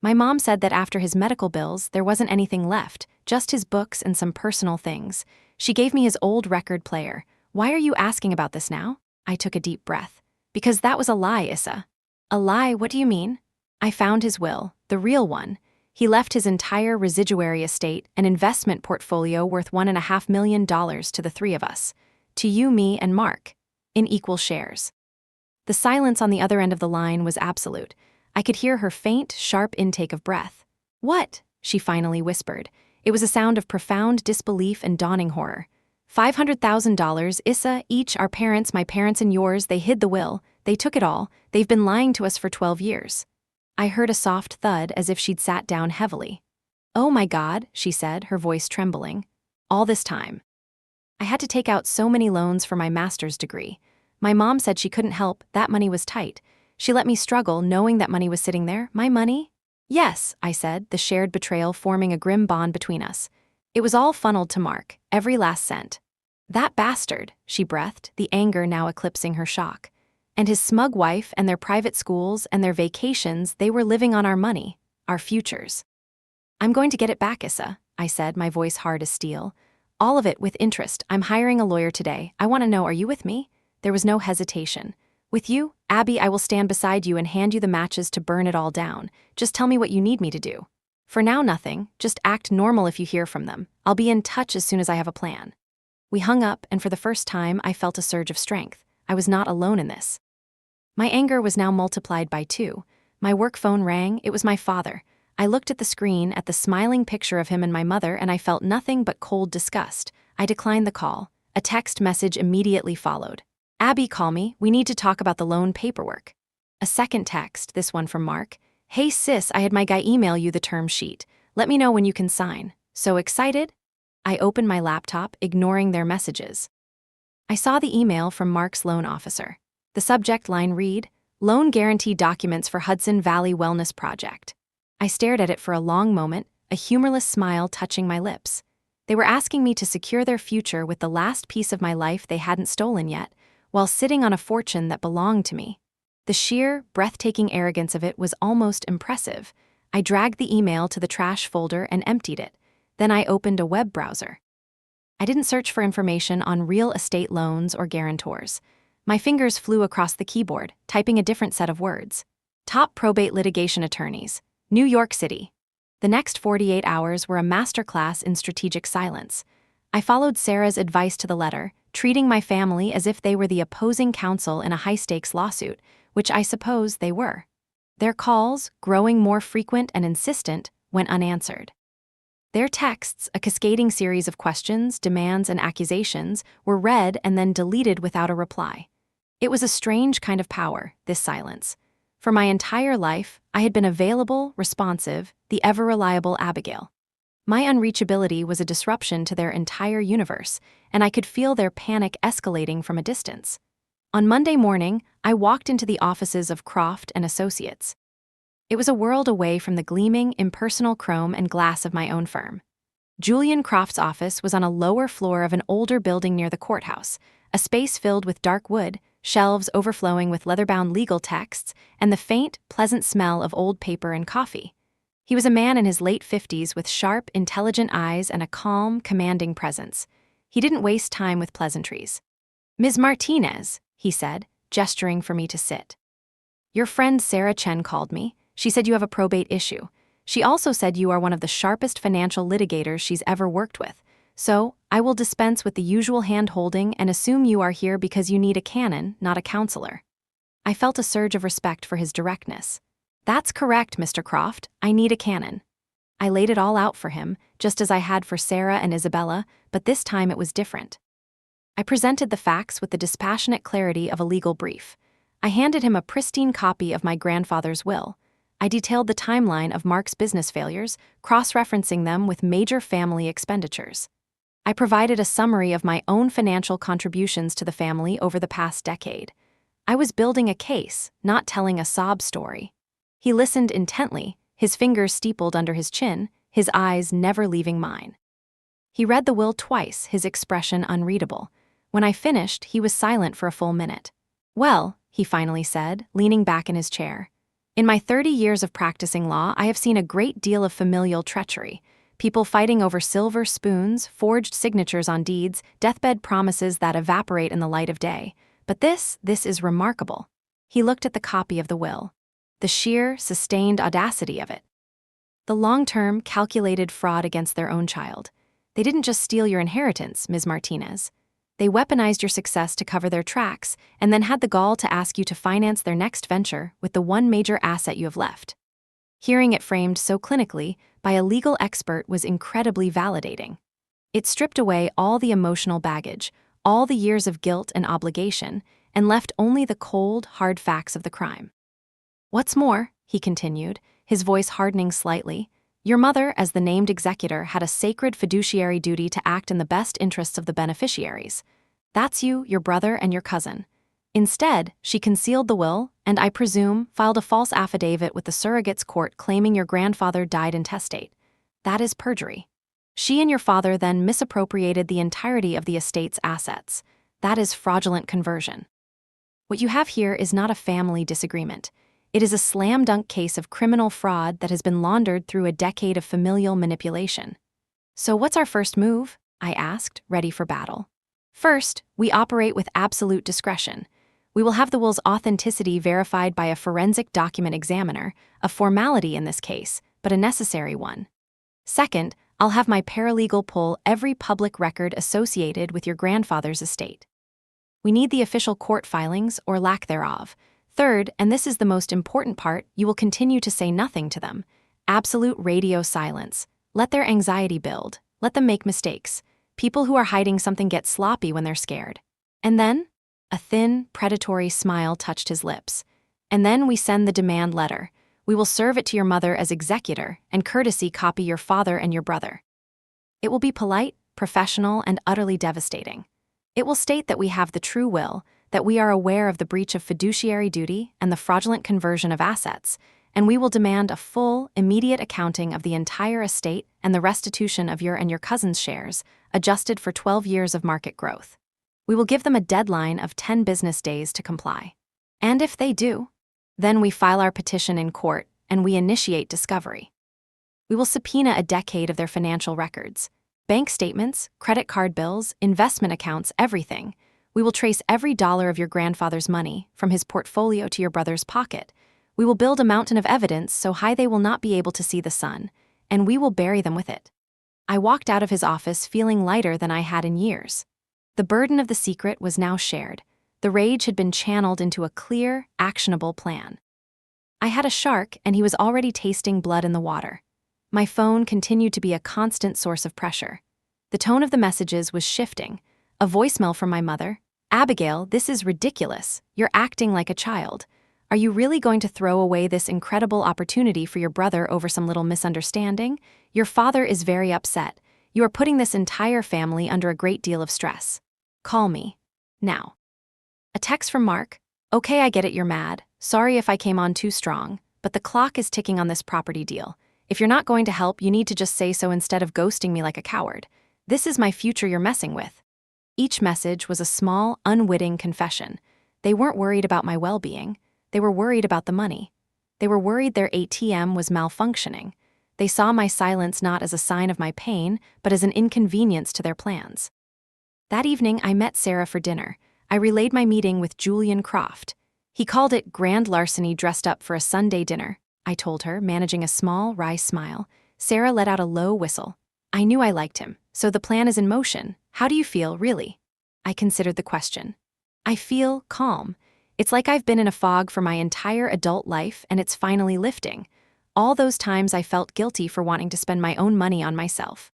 Speaker 1: "My mom said that after his medical bills, there wasn't anything left, just his books and some personal things. She gave me his old record player. Why are you asking about this now?" I took a deep breath. "Because that was a lie, Issa." "A lie? What do you mean?" "I found his will, the real one. He left his entire residuary estate, an investment portfolio worth $1.5 million to the three of us. To you, me, and Mark. In equal shares." The silence on the other end of the line was absolute. I could hear her faint, sharp intake of breath. "What?" she finally whispered. It was a sound of profound disbelief and dawning horror. $500,000, Issa, each, our parents, my parents and yours, they hid the will. They took it all. They've been lying to us for 12 years. I heard a soft thud as if she'd sat down heavily. "Oh my God," she said, her voice trembling. "All this time. I had to take out so many loans for my master's degree. My mom said she couldn't help, that money was tight. She let me struggle knowing that money was sitting there. My money?" "Yes," I said, the shared betrayal forming a grim bond between us. "It was all funneled to Mark, every last cent." "That bastard," she breathed, the anger now eclipsing her shock. "And his smug wife and their private schools and their vacations, they were living on our money, our futures." "I'm going to get it back, Issa," I said, my voice hard as steel. "All of it with interest. I'm hiring a lawyer today. I want to know, are you with me?" There was no hesitation. "With you, Abby, I will stand beside you and hand you the matches to burn it all down. Just tell me what you need me to do. For now, nothing. Just act normal if you hear from them. I'll be in touch as soon as I have a plan." We hung up, and for the first time, I felt a surge of strength. I was not alone in this. My anger was now multiplied by 2. My work phone rang. It was my father. I looked at the screen at the smiling picture of him and my mother, and I felt nothing but cold disgust. I declined the call. A text message immediately followed. Abby, call me. We need to talk about the loan paperwork. A second text, this one from Mark. Hey sis, I had my guy email you the term sheet. Let me know when you can sign. So excited? I opened my laptop, ignoring their messages. I saw the email from Mark's loan officer. The subject line read, Loan Guarantee Documents for Hudson Valley Wellness Project. I stared at it for a long moment, a humorless smile touching my lips. They were asking me to secure their future with the last piece of my life they hadn't stolen yet, while sitting on a fortune that belonged to me. The sheer, breathtaking arrogance of it was almost impressive. I dragged the email to the trash folder and emptied it. Then I opened a web browser. I didn't search for information on real estate loans or guarantors. My fingers flew across the keyboard, typing a different set of words. Top probate litigation attorneys, New York City. The next 48 hours were a masterclass in strategic silence. I followed Sarah's advice to the letter, treating my family as if they were the opposing counsel in a high-stakes lawsuit, which I suppose they were. Their calls, growing more frequent and insistent, went unanswered. Their texts, a cascading series of questions, demands, and accusations, were read and then deleted without a reply. It was a strange kind of power, this silence. For my entire life, I had been available, responsive, the ever-reliable Abigail. My unreachability was a disruption to their entire universe, and I could feel their panic escalating from a distance. On Monday morning, I walked into the offices of Croft and Associates. It was a world away from the gleaming, impersonal chrome and glass of my own firm. Julian Croft's office was on a lower floor of an older building near the courthouse, a space filled with dark wood, shelves overflowing with leather-bound legal texts, and the faint, pleasant smell of old paper and coffee. He was a man in his late 50s with sharp, intelligent eyes and a calm, commanding presence. He didn't waste time with pleasantries. Ms. Martinez, he said, gesturing for me to sit. Your friend Sarah Chen called me. She said you have a probate issue. She also said you are one of the sharpest financial litigators she's ever worked with. So, I will dispense with the usual hand-holding and assume you are here because you need a canon, not a counselor. I felt a surge of respect for his directness. That's correct, Mr. Croft. I need a canon. I laid it all out for him, just as I had for Sarah and Isabella, but this time it was different. I presented the facts with the dispassionate clarity of a legal brief. I handed him a pristine copy of my grandfather's will. I detailed the timeline of Mark's business failures, cross-referencing them with major family expenditures. I provided a summary of my own financial contributions to the family over the past decade. I was building a case, not telling a sob story. He listened intently, his fingers steepled under his chin, his eyes never leaving mine. He read the will twice, his expression unreadable. When I finished, he was silent for a full minute. Well, he finally said, leaning back in his chair. In my 30 years of practicing law, I have seen a great deal of familial treachery. People fighting over silver spoons, forged signatures on deeds, deathbed promises that evaporate in the light of day. But this is remarkable. He looked at the copy of the will. The sheer, sustained audacity of it. The long-term, calculated fraud against their own child. They didn't just steal your inheritance, Ms. Martinez. They weaponized your success to cover their tracks, and then had the gall to ask you to finance their next venture with the one major asset you have left. Hearing it framed so clinically by a legal expert was incredibly validating. It stripped away all the emotional baggage, all the years of guilt and obligation, and left only the cold, hard facts of the crime. What's more, he continued, his voice hardening slightly, your mother, as the named executor, had a sacred fiduciary duty to act in the best interests of the beneficiaries. That's you, your brother, and your cousin. Instead, she concealed the will, and I presume, filed a false affidavit with the surrogate's court claiming your grandfather died intestate. That is perjury. She and your father then misappropriated the entirety of the estate's assets. That is fraudulent conversion. What you have here is not a family disagreement. It is a slam-dunk case of criminal fraud that has been laundered through a decade of familial manipulation. So what's our first move? I asked, ready for battle. First, we operate with absolute discretion. We will have the will's authenticity verified by a forensic document examiner, a formality in this case, but a necessary one. Second, I'll have my paralegal pull every public record associated with your grandfather's estate. We need the official court filings or lack thereof. Third, and this is the most important part, you will continue to say nothing to them. Absolute radio silence. Let their anxiety build. Let them make mistakes. People who are hiding something get sloppy when they're scared. And then, a thin, predatory smile touched his lips. And then we send the demand letter. We will serve it to your mother as executor and courtesy copy your father and your brother. It will be polite, professional, and utterly devastating. It will state that we have the true will, that we are aware of the breach of fiduciary duty and the fraudulent conversion of assets, and we will demand a full, immediate accounting of the entire estate and the restitution of your and your cousin's shares, adjusted for 12 years of market growth. We will give them a deadline of 10 business days to comply. And if they do, then we file our petition in court and we initiate discovery. We will subpoena a decade of their financial records. Bank statements, credit card bills, investment accounts, everything. We will trace every dollar of your grandfather's money, from his portfolio to your brother's pocket. We will build a mountain of evidence so high they will not be able to see the sun, and we will bury them with it. I walked out of his office feeling lighter than I had in years. The burden of the secret was now shared. The rage had been channeled into a clear, actionable plan. I had a shark, and he was already tasting blood in the water. My phone continued to be a constant source of pressure. The tone of the messages was shifting. A voicemail from my mother. "Abigail, this is ridiculous. You're acting like a child. Are you really going to throw away this incredible opportunity for your brother over some little misunderstanding? Your father is very upset. You are putting this entire family under a great deal of stress. Call me. Now." A text from Mark. "Okay, I get it, you're mad. Sorry if I came on too strong, but the clock is ticking on this property deal. If you're not going to help, you need to just say so instead of ghosting me like a coward. This is my future you're messing with." Each message was a small, unwitting confession. They weren't worried about my well-being. They were worried about the money. They were worried their ATM was malfunctioning. They saw my silence not as a sign of my pain, but as an inconvenience to their plans. That evening, I met Sarah for dinner. I relayed my meeting with Julian Croft. He called it grand larceny dressed up for a Sunday dinner, I told her, managing a small, wry smile. Sarah let out a low whistle. I knew I liked him, so the plan is in motion. How do you feel, really? I considered the question. I feel calm. It's like I've been in a fog for my entire adult life and it's finally lifting. All those times I felt guilty for wanting to spend my own money on myself.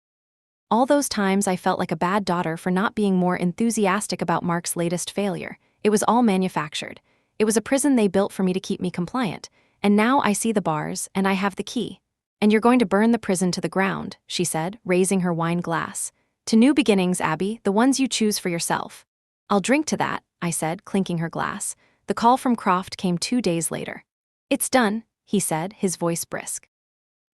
Speaker 1: All those times I felt like a bad daughter for not being more enthusiastic about Mark's latest failure. It was all manufactured. It was a prison they built for me to keep me compliant. And now I see the bars, and I have the key. "And you're going to burn the prison to the ground," she said, raising her wine glass. "To new beginnings, Abby, the ones you choose for yourself." "I'll drink to that," I said, clinking her glass. The call from Croft came 2 days later. "It's done," he said, his voice brisk.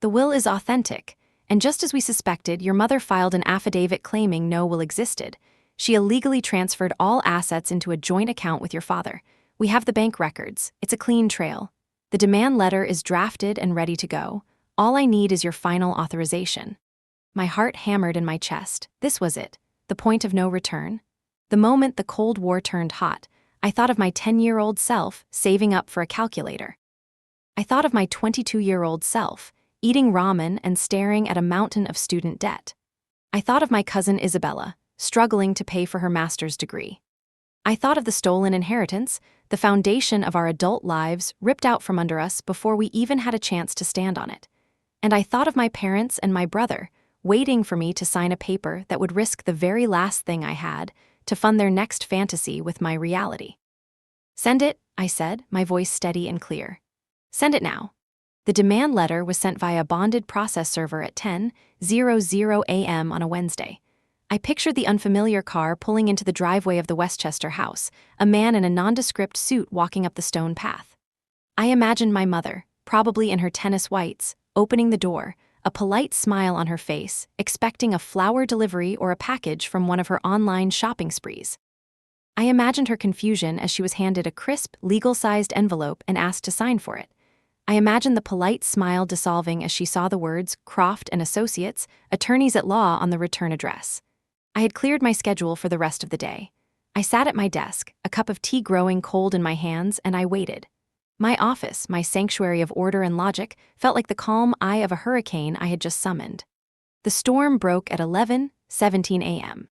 Speaker 1: "The will is authentic, and just as we suspected, your mother filed an affidavit claiming no will existed. She illegally transferred all assets into a joint account with your father. We have the bank records. It's a clean trail. The demand letter is drafted and ready to go. All I need is your final authorization." My heart hammered in my chest. This was it, the point of no return. The moment the Cold War turned hot, I thought of my 10-year-old self saving up for a calculator. I thought of my 22-year-old self eating ramen and staring at a mountain of student debt. I thought of my cousin Isabella struggling to pay for her master's degree. I thought of the stolen inheritance, the foundation of our adult lives ripped out from under us before we even had a chance to stand on it. And I thought of my parents and my brother, waiting for me to sign a paper that would risk the very last thing I had to fund their next fantasy with my reality. "Send it," I said, my voice steady and clear. "Send it now." The demand letter was sent via a bonded process server at 10:00 a.m. on a Wednesday. I pictured the unfamiliar car pulling into the driveway of the Westchester house, a man in a nondescript suit walking up the stone path. I imagined my mother, probably in her tennis whites, opening the door, a polite smile on her face, expecting a flower delivery or a package from one of her online shopping sprees. I imagined her confusion as she was handed a crisp, legal-sized envelope and asked to sign for it. I imagined the polite smile dissolving as she saw the words Croft and Associates, attorneys at law on the return address. I had cleared my schedule for the rest of the day. I sat at my desk, a cup of tea growing cold in my hands, and I waited. My office, my sanctuary of order and logic, felt like the calm eye of a hurricane I had just summoned. The storm broke at 11:17 a.m.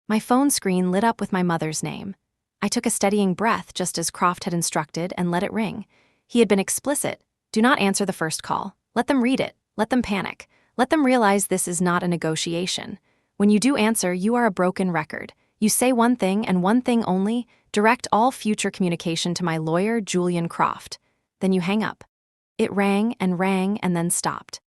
Speaker 1: My phone screen lit up with my mother's name. I took a steadying breath just as Croft had instructed and let it ring. He had been explicit. "Do not answer the first call. Let them read it. Let them panic. Let them realize this is not a negotiation. When you do answer, you are a broken record. You say one thing and one thing only, direct all future communication to my lawyer, Julian Croft. Then you hang up. It rang and then stopped.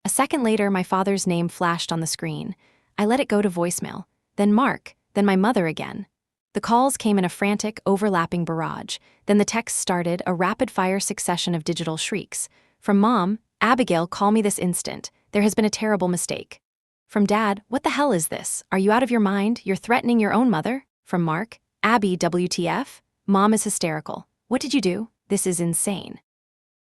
Speaker 1: A second later, my father's name flashed on the screen. I let it go to voicemail. Then Mark, then my mother again. The calls came in a frantic, overlapping barrage. Then the texts started, a rapid-fire succession of digital shrieks. From Mom, Abigail, call me this instant. There has been a terrible mistake. From Dad, what the hell is this? Are you out of your mind? You're threatening your own mother? From Mark, Abby, WTF? Mom is hysterical. What did you do? This is insane.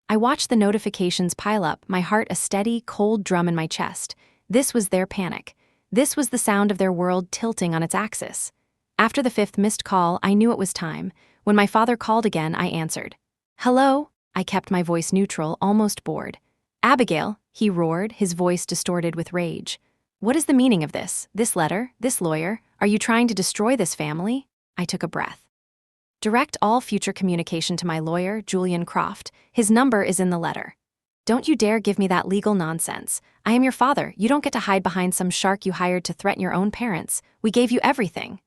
Speaker 1: I watched the notifications pile up, my heart a steady, cold drum in my chest. This was their panic. This was the sound of their world tilting on its axis. After the fifth missed call, I knew it was time. When my father called again, I answered. Hello? I kept my voice neutral, almost bored. Abigail, he roared, his voice distorted with rage. What is the meaning of this? This letter? This lawyer? Are you trying to destroy this family? I took a breath. Direct all future communication to my lawyer, Julian Croft. His number is in the letter. Don't you dare give me that legal nonsense. I am your father. You don't get to hide behind some shark you hired to threaten your own parents. We gave you everything.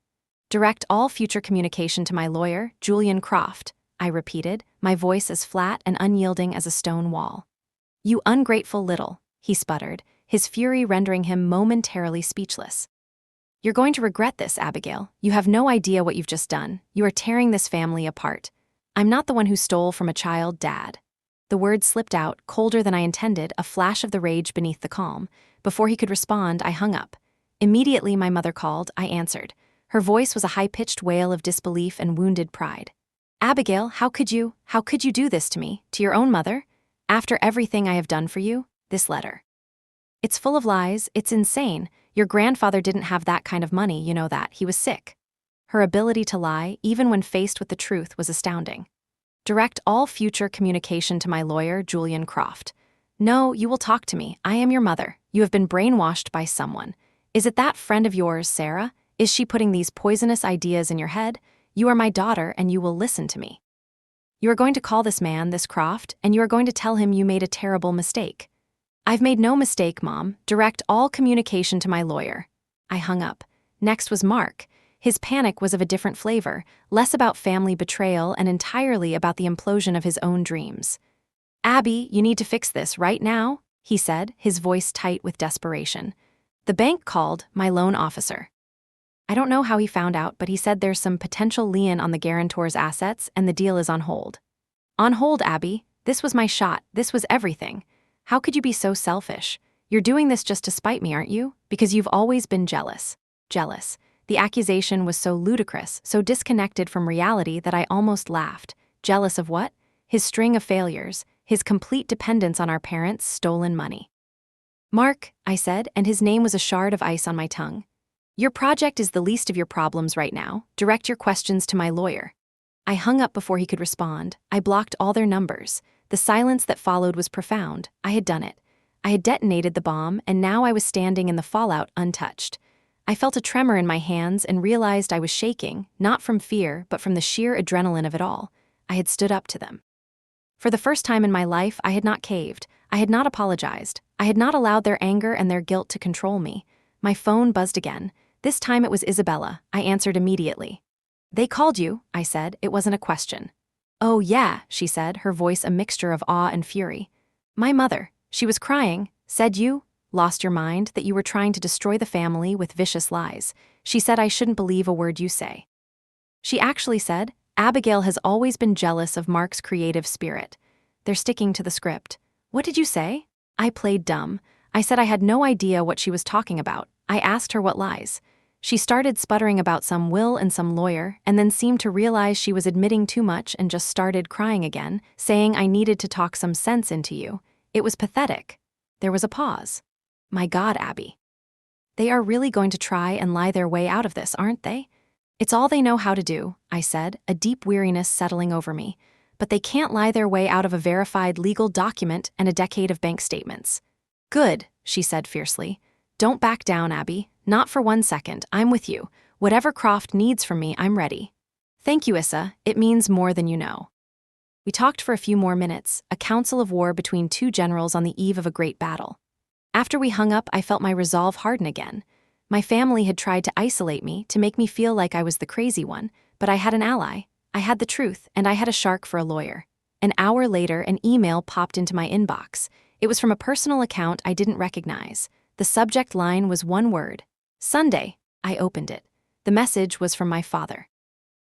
Speaker 1: Direct all future communication to my lawyer, Julian Croft, I repeated, my voice as flat and unyielding as a stone wall. You ungrateful little, he sputtered, his fury rendering him momentarily speechless. You're going to regret this, Abigail. You have no idea what you've just done. You are tearing this family apart. I'm not the one who stole from a child, Dad. The words slipped out, colder than I intended, a flash of the rage beneath the calm. Before he could respond, I hung up. Immediately my mother called, I answered. Her voice was a high-pitched wail of disbelief and wounded pride. Abigail, how could you do this to me, to your own mother? After everything I have done for you, this letter. It's full of lies, it's insane. Your grandfather didn't have that kind of money, you know that, he was sick. Her ability to lie, even when faced with the truth, was astounding. Direct all future communication to my lawyer, Julian Croft. No, you will talk to me. I am your mother. You have been brainwashed by someone. Is it that friend of yours, Sarah? Is she putting these poisonous ideas in your head? You are my daughter, and you will listen to me. You are going to call this man, this Croft, and you are going to tell him you made a terrible mistake. I've made no mistake, Mom. Direct all communication to my lawyer. I hung up. Next was Mark. His panic was of a different flavor, less about family betrayal and entirely about the implosion of his own dreams. Abby, you need to fix this right now, he said, his voice tight with desperation. The bank called, my loan officer. I don't know how he found out, but he said there's some potential lien on the guarantor's assets and the deal is on hold. On hold, Abby. This was my shot. This was everything. How could you be so selfish? You're doing this just to spite me, aren't you? Because you've always been jealous. Jealous. The accusation was so ludicrous, so disconnected from reality that I almost laughed. Jealous of what? His string of failures, his complete dependence on our parents' stolen money. Mark, I said, and his name was a shard of ice on my tongue. Your project is the least of your problems right now. Direct your questions to my lawyer. I hung up before he could respond. I blocked all their numbers. The silence that followed was profound. I had done it. I had detonated the bomb, and now I was standing in the fallout untouched. I felt a tremor in my hands and realized I was shaking, not from fear, but from the sheer adrenaline of it all. I had stood up to them. For the first time in my life, I had not caved. I had not apologized. I had not allowed their anger and their guilt to control me. My phone buzzed again. This time it was Isabella. I answered immediately. They called you, I said. It wasn't a question. Oh yeah, she said, her voice a mixture of awe and fury. My mother, she was crying, said you lost your mind, that you were trying to destroy the family with vicious lies. She said I shouldn't believe a word you say. She actually said, Abigail has always been jealous of Mark's creative spirit. They're sticking to the script. What did you say? I played dumb. I said I had no idea what she was talking about. I asked her what lies. She started sputtering about some will and some lawyer, and then seemed to realize she was admitting too much and just started crying again, saying I needed to talk some sense into you. It was pathetic. There was a pause. My God, Abby. They are really going to try and lie their way out of this, aren't they? It's all they know how to do, I said, a deep weariness settling over me. But they can't lie their way out of a verified legal document and a decade of bank statements. Good, she said fiercely. Don't back down, Abby. Not for 1 second. I'm with you. Whatever Croft needs from me, I'm ready. Thank you, Issa. It means more than you know. We talked for a few more minutes, a council of war between two generals on the eve of a great battle. After we hung up, I felt my resolve harden again. My family had tried to isolate me, to make me feel like I was the crazy one, but I had an ally. I had the truth, and I had a shark for a lawyer. An hour later, an email popped into my inbox. It was from a personal account I didn't recognize. The subject line was one word: Sunday. I opened it. The message was from my father.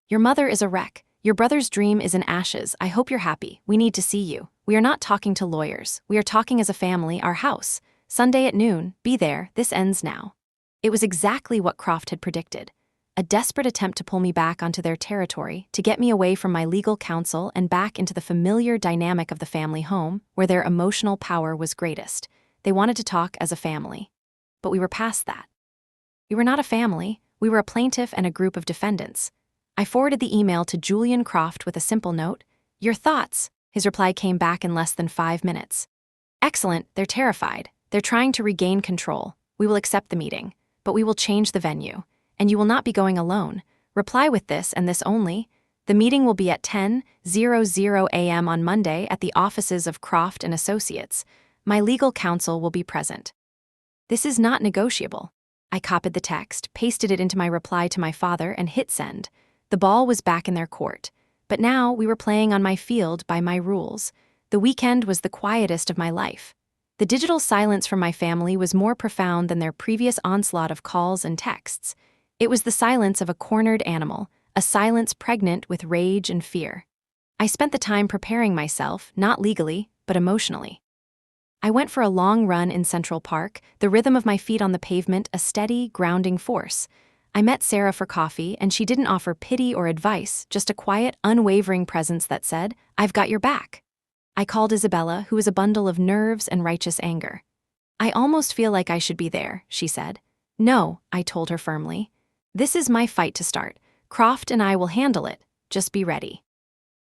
Speaker 1: Your mother is a wreck. Your brother's dream is in ashes. I hope you're happy. We need to see you. We are not talking to lawyers. We are talking as a family, our house. Sunday at noon. Be there. This ends now. It was exactly what Croft had predicted. A desperate attempt to pull me back onto their territory, to get me away from my legal counsel and back into the familiar dynamic of the family home, where their emotional power was greatest. They wanted to talk as a family. But we were past that. We were not a family. We were a plaintiff and a group of defendants. I forwarded the email to Julian Croft with a simple note. Your thoughts? His reply came back in less than 5 minutes. Excellent. They're terrified. They're trying to regain control. We will accept the meeting, but we will change the venue. And you will not be going alone. Reply with this and this only. The meeting will be at 10:00 a.m. on Monday at the offices of Croft and Associates. My legal counsel will be present. This is not negotiable. I copied the text, pasted it into my reply to my father, and hit send. The ball was back in their court. But now we were playing on my field by my rules. The weekend was the quietest of my life. The digital silence from my family was more profound than their previous onslaught of calls and texts. It was the silence of a cornered animal, a silence pregnant with rage and fear. I spent the time preparing myself, not legally, but emotionally. I went for a long run in Central Park, the rhythm of my feet on the pavement a steady, grounding force. I met Sarah for coffee, and she didn't offer pity or advice, just a quiet, unwavering presence that said, I've got your back. I called Isabella, who was a bundle of nerves and righteous anger. I almost feel like I should be there, she said. No, I told her firmly. This is my fight to start. Croft and I will handle it. Just be ready.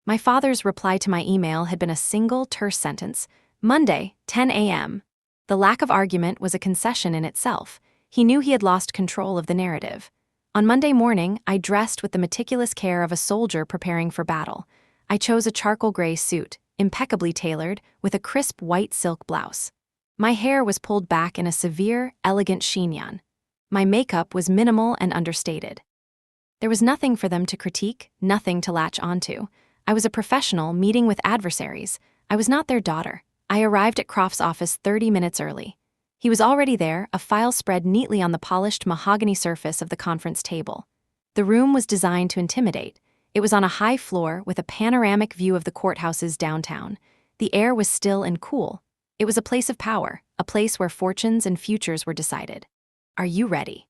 Speaker 1: My father's reply to my email had been a single, terse sentence. Monday, 10 a.m. The lack of argument was a concession in itself. He knew he had lost control of the narrative. On Monday morning, I dressed with the meticulous care of a soldier preparing for battle. I chose a charcoal gray suit, impeccably tailored, with a crisp white silk blouse. My hair was pulled back in a severe, elegant chignon. My makeup was minimal and understated. There was nothing for them to critique, nothing to latch onto. I was a professional meeting with adversaries. I was not their daughter. I arrived at Croft's office 30 minutes early. He was already there, a file spread neatly on the polished mahogany surface of the conference table. The room was designed to intimidate. It was on a high floor with a panoramic view of the courthouses downtown. The air was still and cool. It was a place of power, a place where fortunes and futures were decided. Are you ready?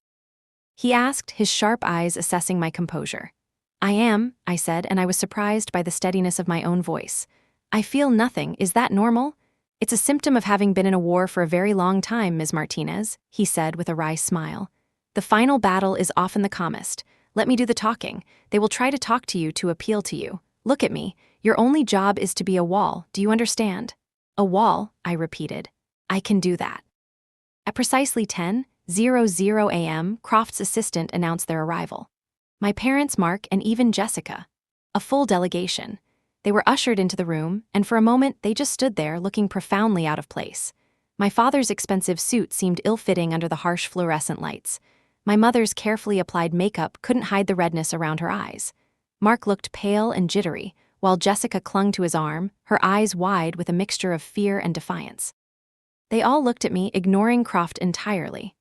Speaker 1: He asked, his sharp eyes assessing my composure. I am, I said, and I was surprised by the steadiness of my own voice. I feel nothing. Is that normal? It's a symptom of having been in a war for a very long time, Ms. Martinez, he said with a wry smile. The final battle is often the calmest. Let me do the talking. They will try to talk to you to appeal to you. Look at me. Your only job is to be a wall. Do you understand? A wall, I repeated. I can do that. At precisely 10:00 a.m., Croft's assistant announced their arrival. My parents, Mark, and even Jessica. A full delegation. They were ushered into the room, and for a moment they just stood there looking profoundly out of place. My father's expensive suit seemed ill-fitting under the harsh fluorescent lights. My mother's carefully applied makeup couldn't hide the redness around her eyes. Mark looked pale and jittery, while Jessica clung to his arm, her eyes wide with a mixture of fear and defiance. They all looked at me, ignoring Croft entirely.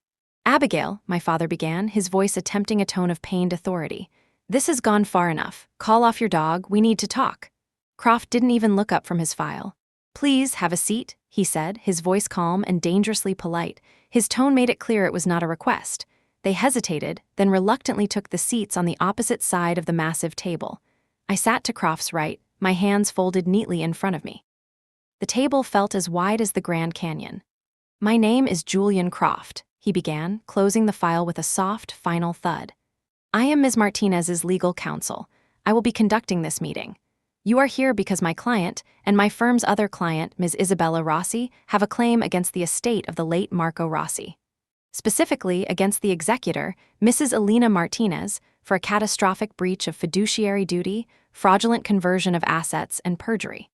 Speaker 1: Abigail, my father began, his voice attempting a tone of pained authority. This has gone far enough. Call off your dog. We need to talk. Croft didn't even look up from his file. Please have a seat, he said, his voice calm and dangerously polite. His tone made it clear it was not a request. They hesitated, then reluctantly took the seats on the opposite side of the massive table. I sat to Croft's right, my hands folded neatly in front of me. The table felt as wide as the Grand Canyon. My name is Julian Croft, he began, closing the file with a soft, final thud. I am Ms. Martinez's legal counsel. I will be conducting this meeting. You are here because my client, and my firm's other client, Ms. Isabella Rossi, have a claim against the estate of the late Marco Rossi. Specifically against the executor, Mrs. Elena Martinez, for a catastrophic breach of fiduciary duty, fraudulent conversion of assets, and perjury.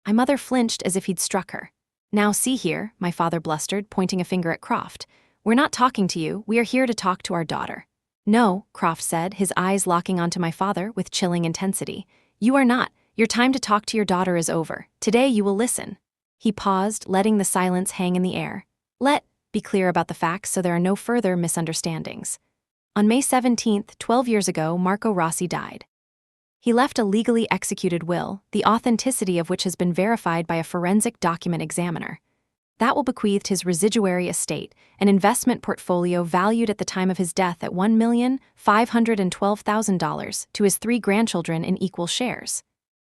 Speaker 1: My mother flinched as if he'd struck her. "Now see here," my father blustered, pointing a finger at Croft. "We're not talking to you, we are here to talk to our daughter." "No," Croft said, his eyes locking onto my father with chilling intensity. "You are not. Your time to talk to your daughter is over. Today you will listen." He paused, letting the silence hang in the air. Be clear about the facts so there are no further misunderstandings. On May 17th, 12 years ago, Marco Rossi died. He left a legally executed will, the authenticity of which has been verified by a forensic document examiner. That will bequeathed his residuary estate, an investment portfolio valued at the time of his death at $1,512,000 to his 3 grandchildren in equal shares.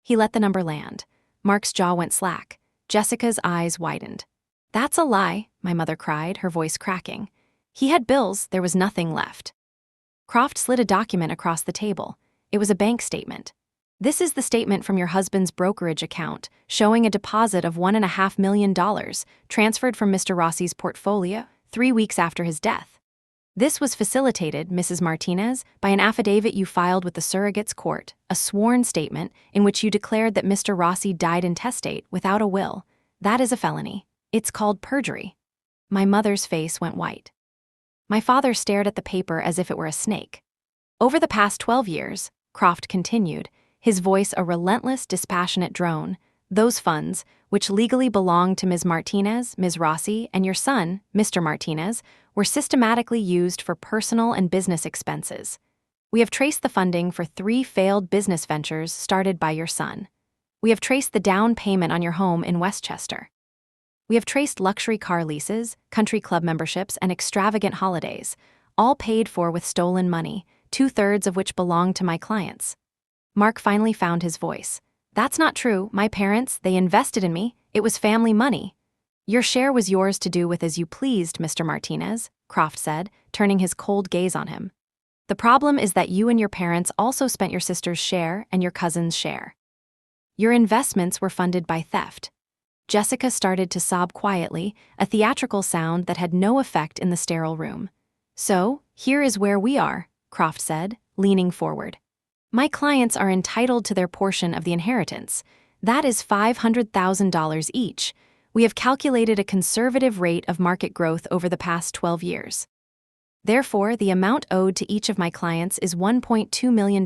Speaker 1: He let the number land. Mark's jaw went slack. Jessica's eyes widened. "That's a lie," my mother cried, her voice cracking. "He had bills, there was nothing left." Croft slid a document across the table. It was a bank statement. "This is the statement from your husband's brokerage account, showing a deposit of $1.5 million transferred from Mr. Rossi's portfolio 3 weeks after his death. This was facilitated, Mrs. Martinez, by an affidavit you filed with the surrogate's court, a sworn statement in which you declared that Mr. Rossi died intestate without a will. That is a felony. It's called perjury." My mother's face went white. My father stared at the paper as if it were a snake. "Over the past 12 years, Croft continued, his voice a relentless, dispassionate drone, those funds, which legally belonged to Ms. Martinez, Ms. Rossi, and your son, Mr. Martinez, were systematically used for personal and business expenses. We have traced the funding for 3 failed business ventures started by your son. We have traced the down payment on your home in Westchester. We have traced luxury car leases, country club memberships, and extravagant holidays, all paid for with stolen money, 2/3 of which belonged to my clients." Mark finally found his voice. "That's not true. My parents, they invested in me. It was family money." "Your share was yours to do with as you pleased, Mr. Martinez," Croft said, turning his cold gaze on him. "The problem is that you and your parents also spent your sister's share and your cousin's share. Your investments were funded by theft." Jessica started to sob quietly, a theatrical sound that had no effect in the sterile room. "So, here is where we are," Croft said, leaning forward. "My clients are entitled to their portion of the inheritance. That is $500,000 each. We have calculated a conservative rate of market growth over the past 12 years. Therefore, the amount owed to each of my clients is $1.2 million,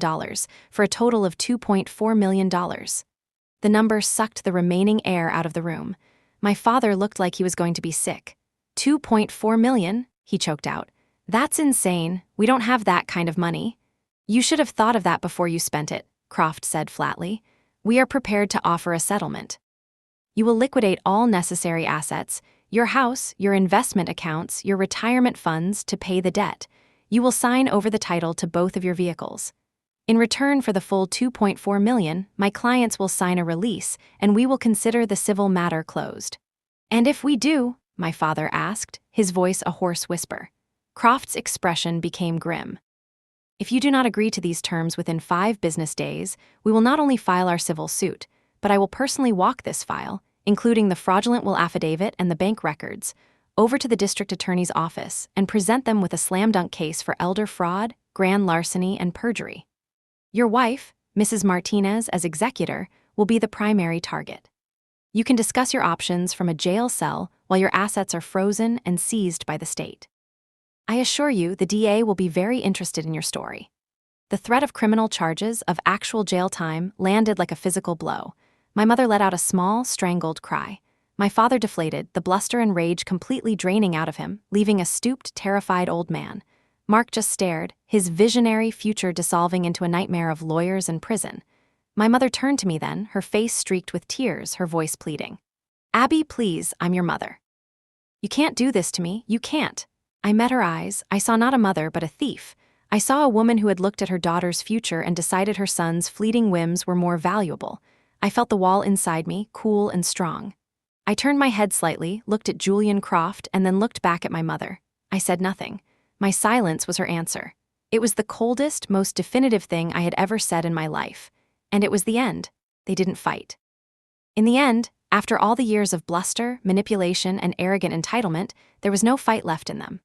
Speaker 1: for a total of $2.4 million. The number sucked the remaining air out of the room. My father looked like he was going to be sick. $2.4 million, he choked out. "That's insane. We don't have that kind of money." "You should have thought of that before you spent it," Croft said flatly. "We are prepared to offer a settlement. You will liquidate all necessary assets, your house, your investment accounts, your retirement funds to pay the debt. You will sign over the title to both of your vehicles. In return for the full $2.4 million, my clients will sign a release, and we will consider the civil matter closed." "And if we do?" my father asked, his voice a hoarse whisper. Croft's expression became grim. "If you do not agree to these terms within 5 business days, we will not only file our civil suit, but I will personally walk this file, including the fraudulent will affidavit and the bank records, over to the district attorney's office and present them with a slam-dunk case for elder fraud, grand larceny, and perjury. Your wife, Mrs. Martinez, as executor, will be the primary target. You can discuss your options from a jail cell while your assets are frozen and seized by the state. I assure you the DA will be very interested in your story." The threat of criminal charges, of actual jail time, landed like a physical blow. My mother let out a small, strangled cry. My father deflated, the bluster and rage completely draining out of him, leaving a stooped, terrified old man. Mark just stared, his visionary future dissolving into a nightmare of lawyers and prison. My mother turned to me then, her face streaked with tears, her voice pleading. "Abby, please, I'm your mother. You can't do this to me, you can't." I met her eyes. I saw not a mother but a thief. I saw a woman who had looked at her daughter's future and decided her son's fleeting whims were more valuable. I felt the wall inside me, cool and strong. I turned my head slightly, looked at Julian Croft, and then looked back at my mother. I said nothing. My silence was her answer. It was the coldest, most definitive thing I had ever said in my life. And it was the end. They didn't fight. In the end, after all the years of bluster, manipulation, and arrogant entitlement, there was no fight left in them.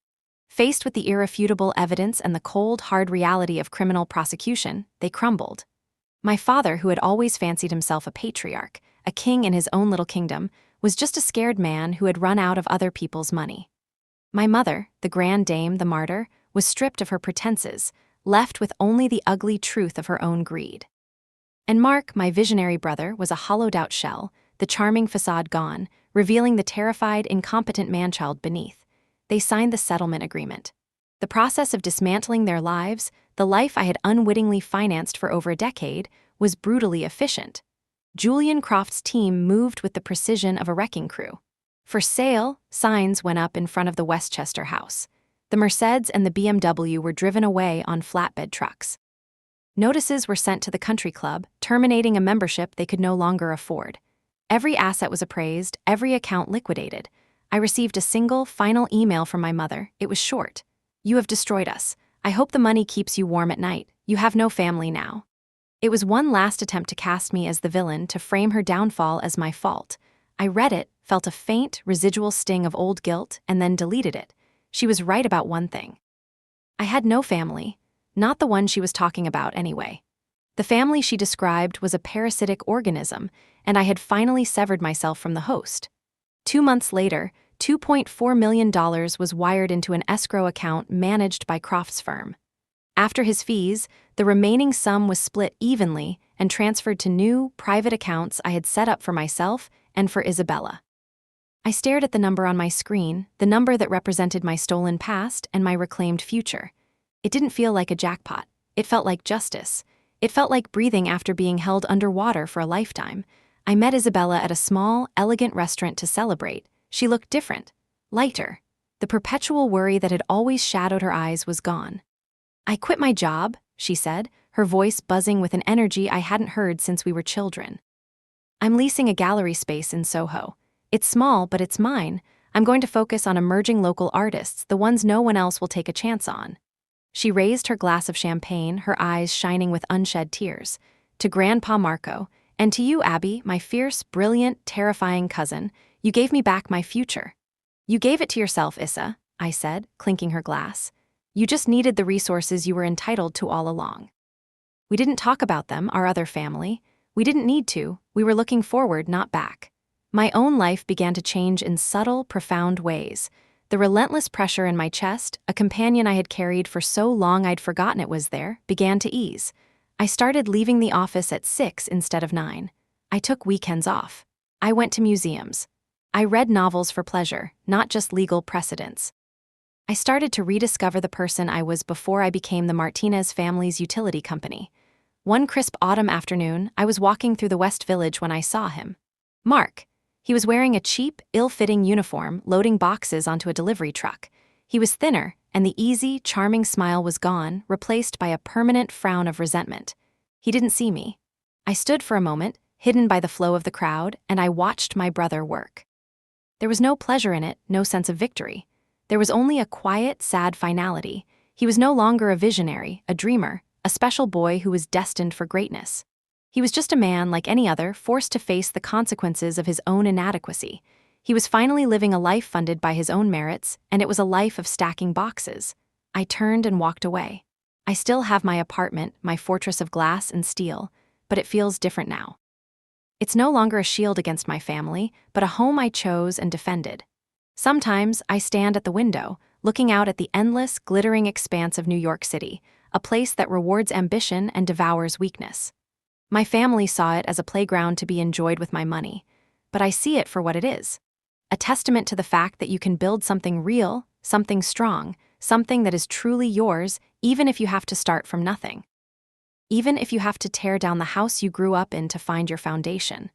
Speaker 1: Faced with the irrefutable evidence and the cold, hard reality of criminal prosecution, they crumbled. My father, who had always fancied himself a patriarch, a king in his own little kingdom, was just a scared man who had run out of other people's money. My mother, the grand dame, the martyr, was stripped of her pretenses, left with only the ugly truth of her own greed. And Mark, my visionary brother, was a hollowed-out shell, the charming facade gone, revealing the terrified, incompetent man-child beneath. They signed the settlement agreement. The process of dismantling their lives, the life I had unwittingly financed for over a decade, was brutally efficient. Julian Croft's team moved with the precision of a wrecking crew. For sale, signs went up in front of the Westchester house. The Mercedes and the BMW were driven away on flatbed trucks. Notices were sent to the country club, terminating a membership they could no longer afford. Every asset was appraised, every account liquidated. I received a single, final email from my mother. It was short. "You have destroyed us. I hope the money keeps you warm at night. You have no family now." It was one last attempt to cast me as the villain, to frame her downfall as my fault. I read it, felt a faint, residual sting of old guilt, and then deleted it. She was right about one thing. I had no family. Not the one she was talking about, anyway. The family she described was a parasitic organism, and I had finally severed myself from the host. 2 months later, $2.4 million was wired into an escrow account managed by Croft's firm. After his fees, the remaining sum was split evenly and transferred to new, private accounts I had set up for myself and for Isabella. I stared at the number on my screen, the number that represented my stolen past and my reclaimed future. It didn't feel like a jackpot. It felt like justice. It felt like breathing after being held underwater for a lifetime. I met Isabella at a small, elegant restaurant to celebrate. She looked different, lighter. The perpetual worry that had always shadowed her eyes was gone. "I quit my job," she said, her voice buzzing with an energy I hadn't heard since we were children. "I'm leasing a gallery space in Soho. It's small, but it's mine. I'm going to focus on emerging local artists, the ones no one else will take a chance on." She raised her glass of champagne, her eyes shining with unshed tears. "To Grandpa Marco, and to you, Abby, my fierce, brilliant, terrifying cousin, you gave me back my future." "You gave it to yourself, Issa," I said, clinking her glass. "You just needed the resources you were entitled to all along." We didn't talk about them, our other family. We didn't need to. We were looking forward, not back. My own life began to change in subtle, profound ways. The relentless pressure in my chest, a companion I had carried for so long I'd forgotten it was there, began to ease. I started leaving the office at 6 instead of 9. I took weekends off. I went to museums. I read novels for pleasure, not just legal precedents. I started to rediscover the person I was before I became the Martinez family's utility company. One crisp autumn afternoon, I was walking through the West Village when I saw him. Mark. He was wearing a cheap, ill-fitting uniform, loading boxes onto a delivery truck. He was thinner, and the easy, charming smile was gone, replaced by a permanent frown of resentment. He didn't see me. I stood for a moment, hidden by the flow of the crowd, and I watched my brother work. There was no pleasure in it, no sense of victory. There was only a quiet, sad finality. He was no longer a visionary, a dreamer, a special boy who was destined for greatness. He was just a man like any other, forced to face the consequences of his own inadequacy. He was finally living a life funded by his own merits, and it was a life of stacking boxes. I turned and walked away. I still have my apartment, my fortress of glass and steel, but it feels different now. It's no longer a shield against my family, but a home I chose and defended. Sometimes I stand at the window, looking out at the endless, glittering expanse of New York City, a place that rewards ambition and devours weakness. My family saw it as a playground to be enjoyed with my money, but I see it for what it is. A testament to the fact that you can build something real, something strong, something that is truly yours, even if you have to start from nothing. Even if you have to tear down the house you grew up in to find your foundation.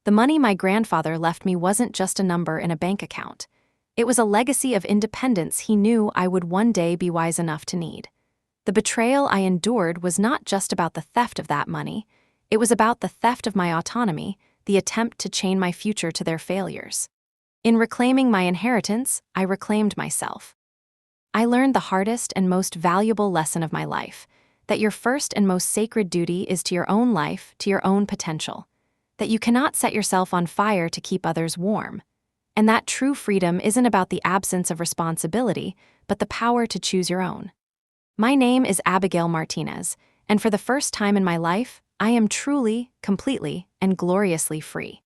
Speaker 1: The money my grandfather left me wasn't just a number in a bank account. It was a legacy of independence he knew I would one day be wise enough to need. The betrayal I endured was not just about the theft of that money. It was about the theft of my autonomy, the attempt to chain my future to their failures. In reclaiming my inheritance, I reclaimed myself. I learned the hardest and most valuable lesson of my life, that your first and most sacred duty is to your own life, to your own potential, that you cannot set yourself on fire to keep others warm, and that true freedom isn't about the absence of responsibility, but the power to choose your own. My name is Abigail Martinez, and for the first time in my life, I am truly, completely, and gloriously free.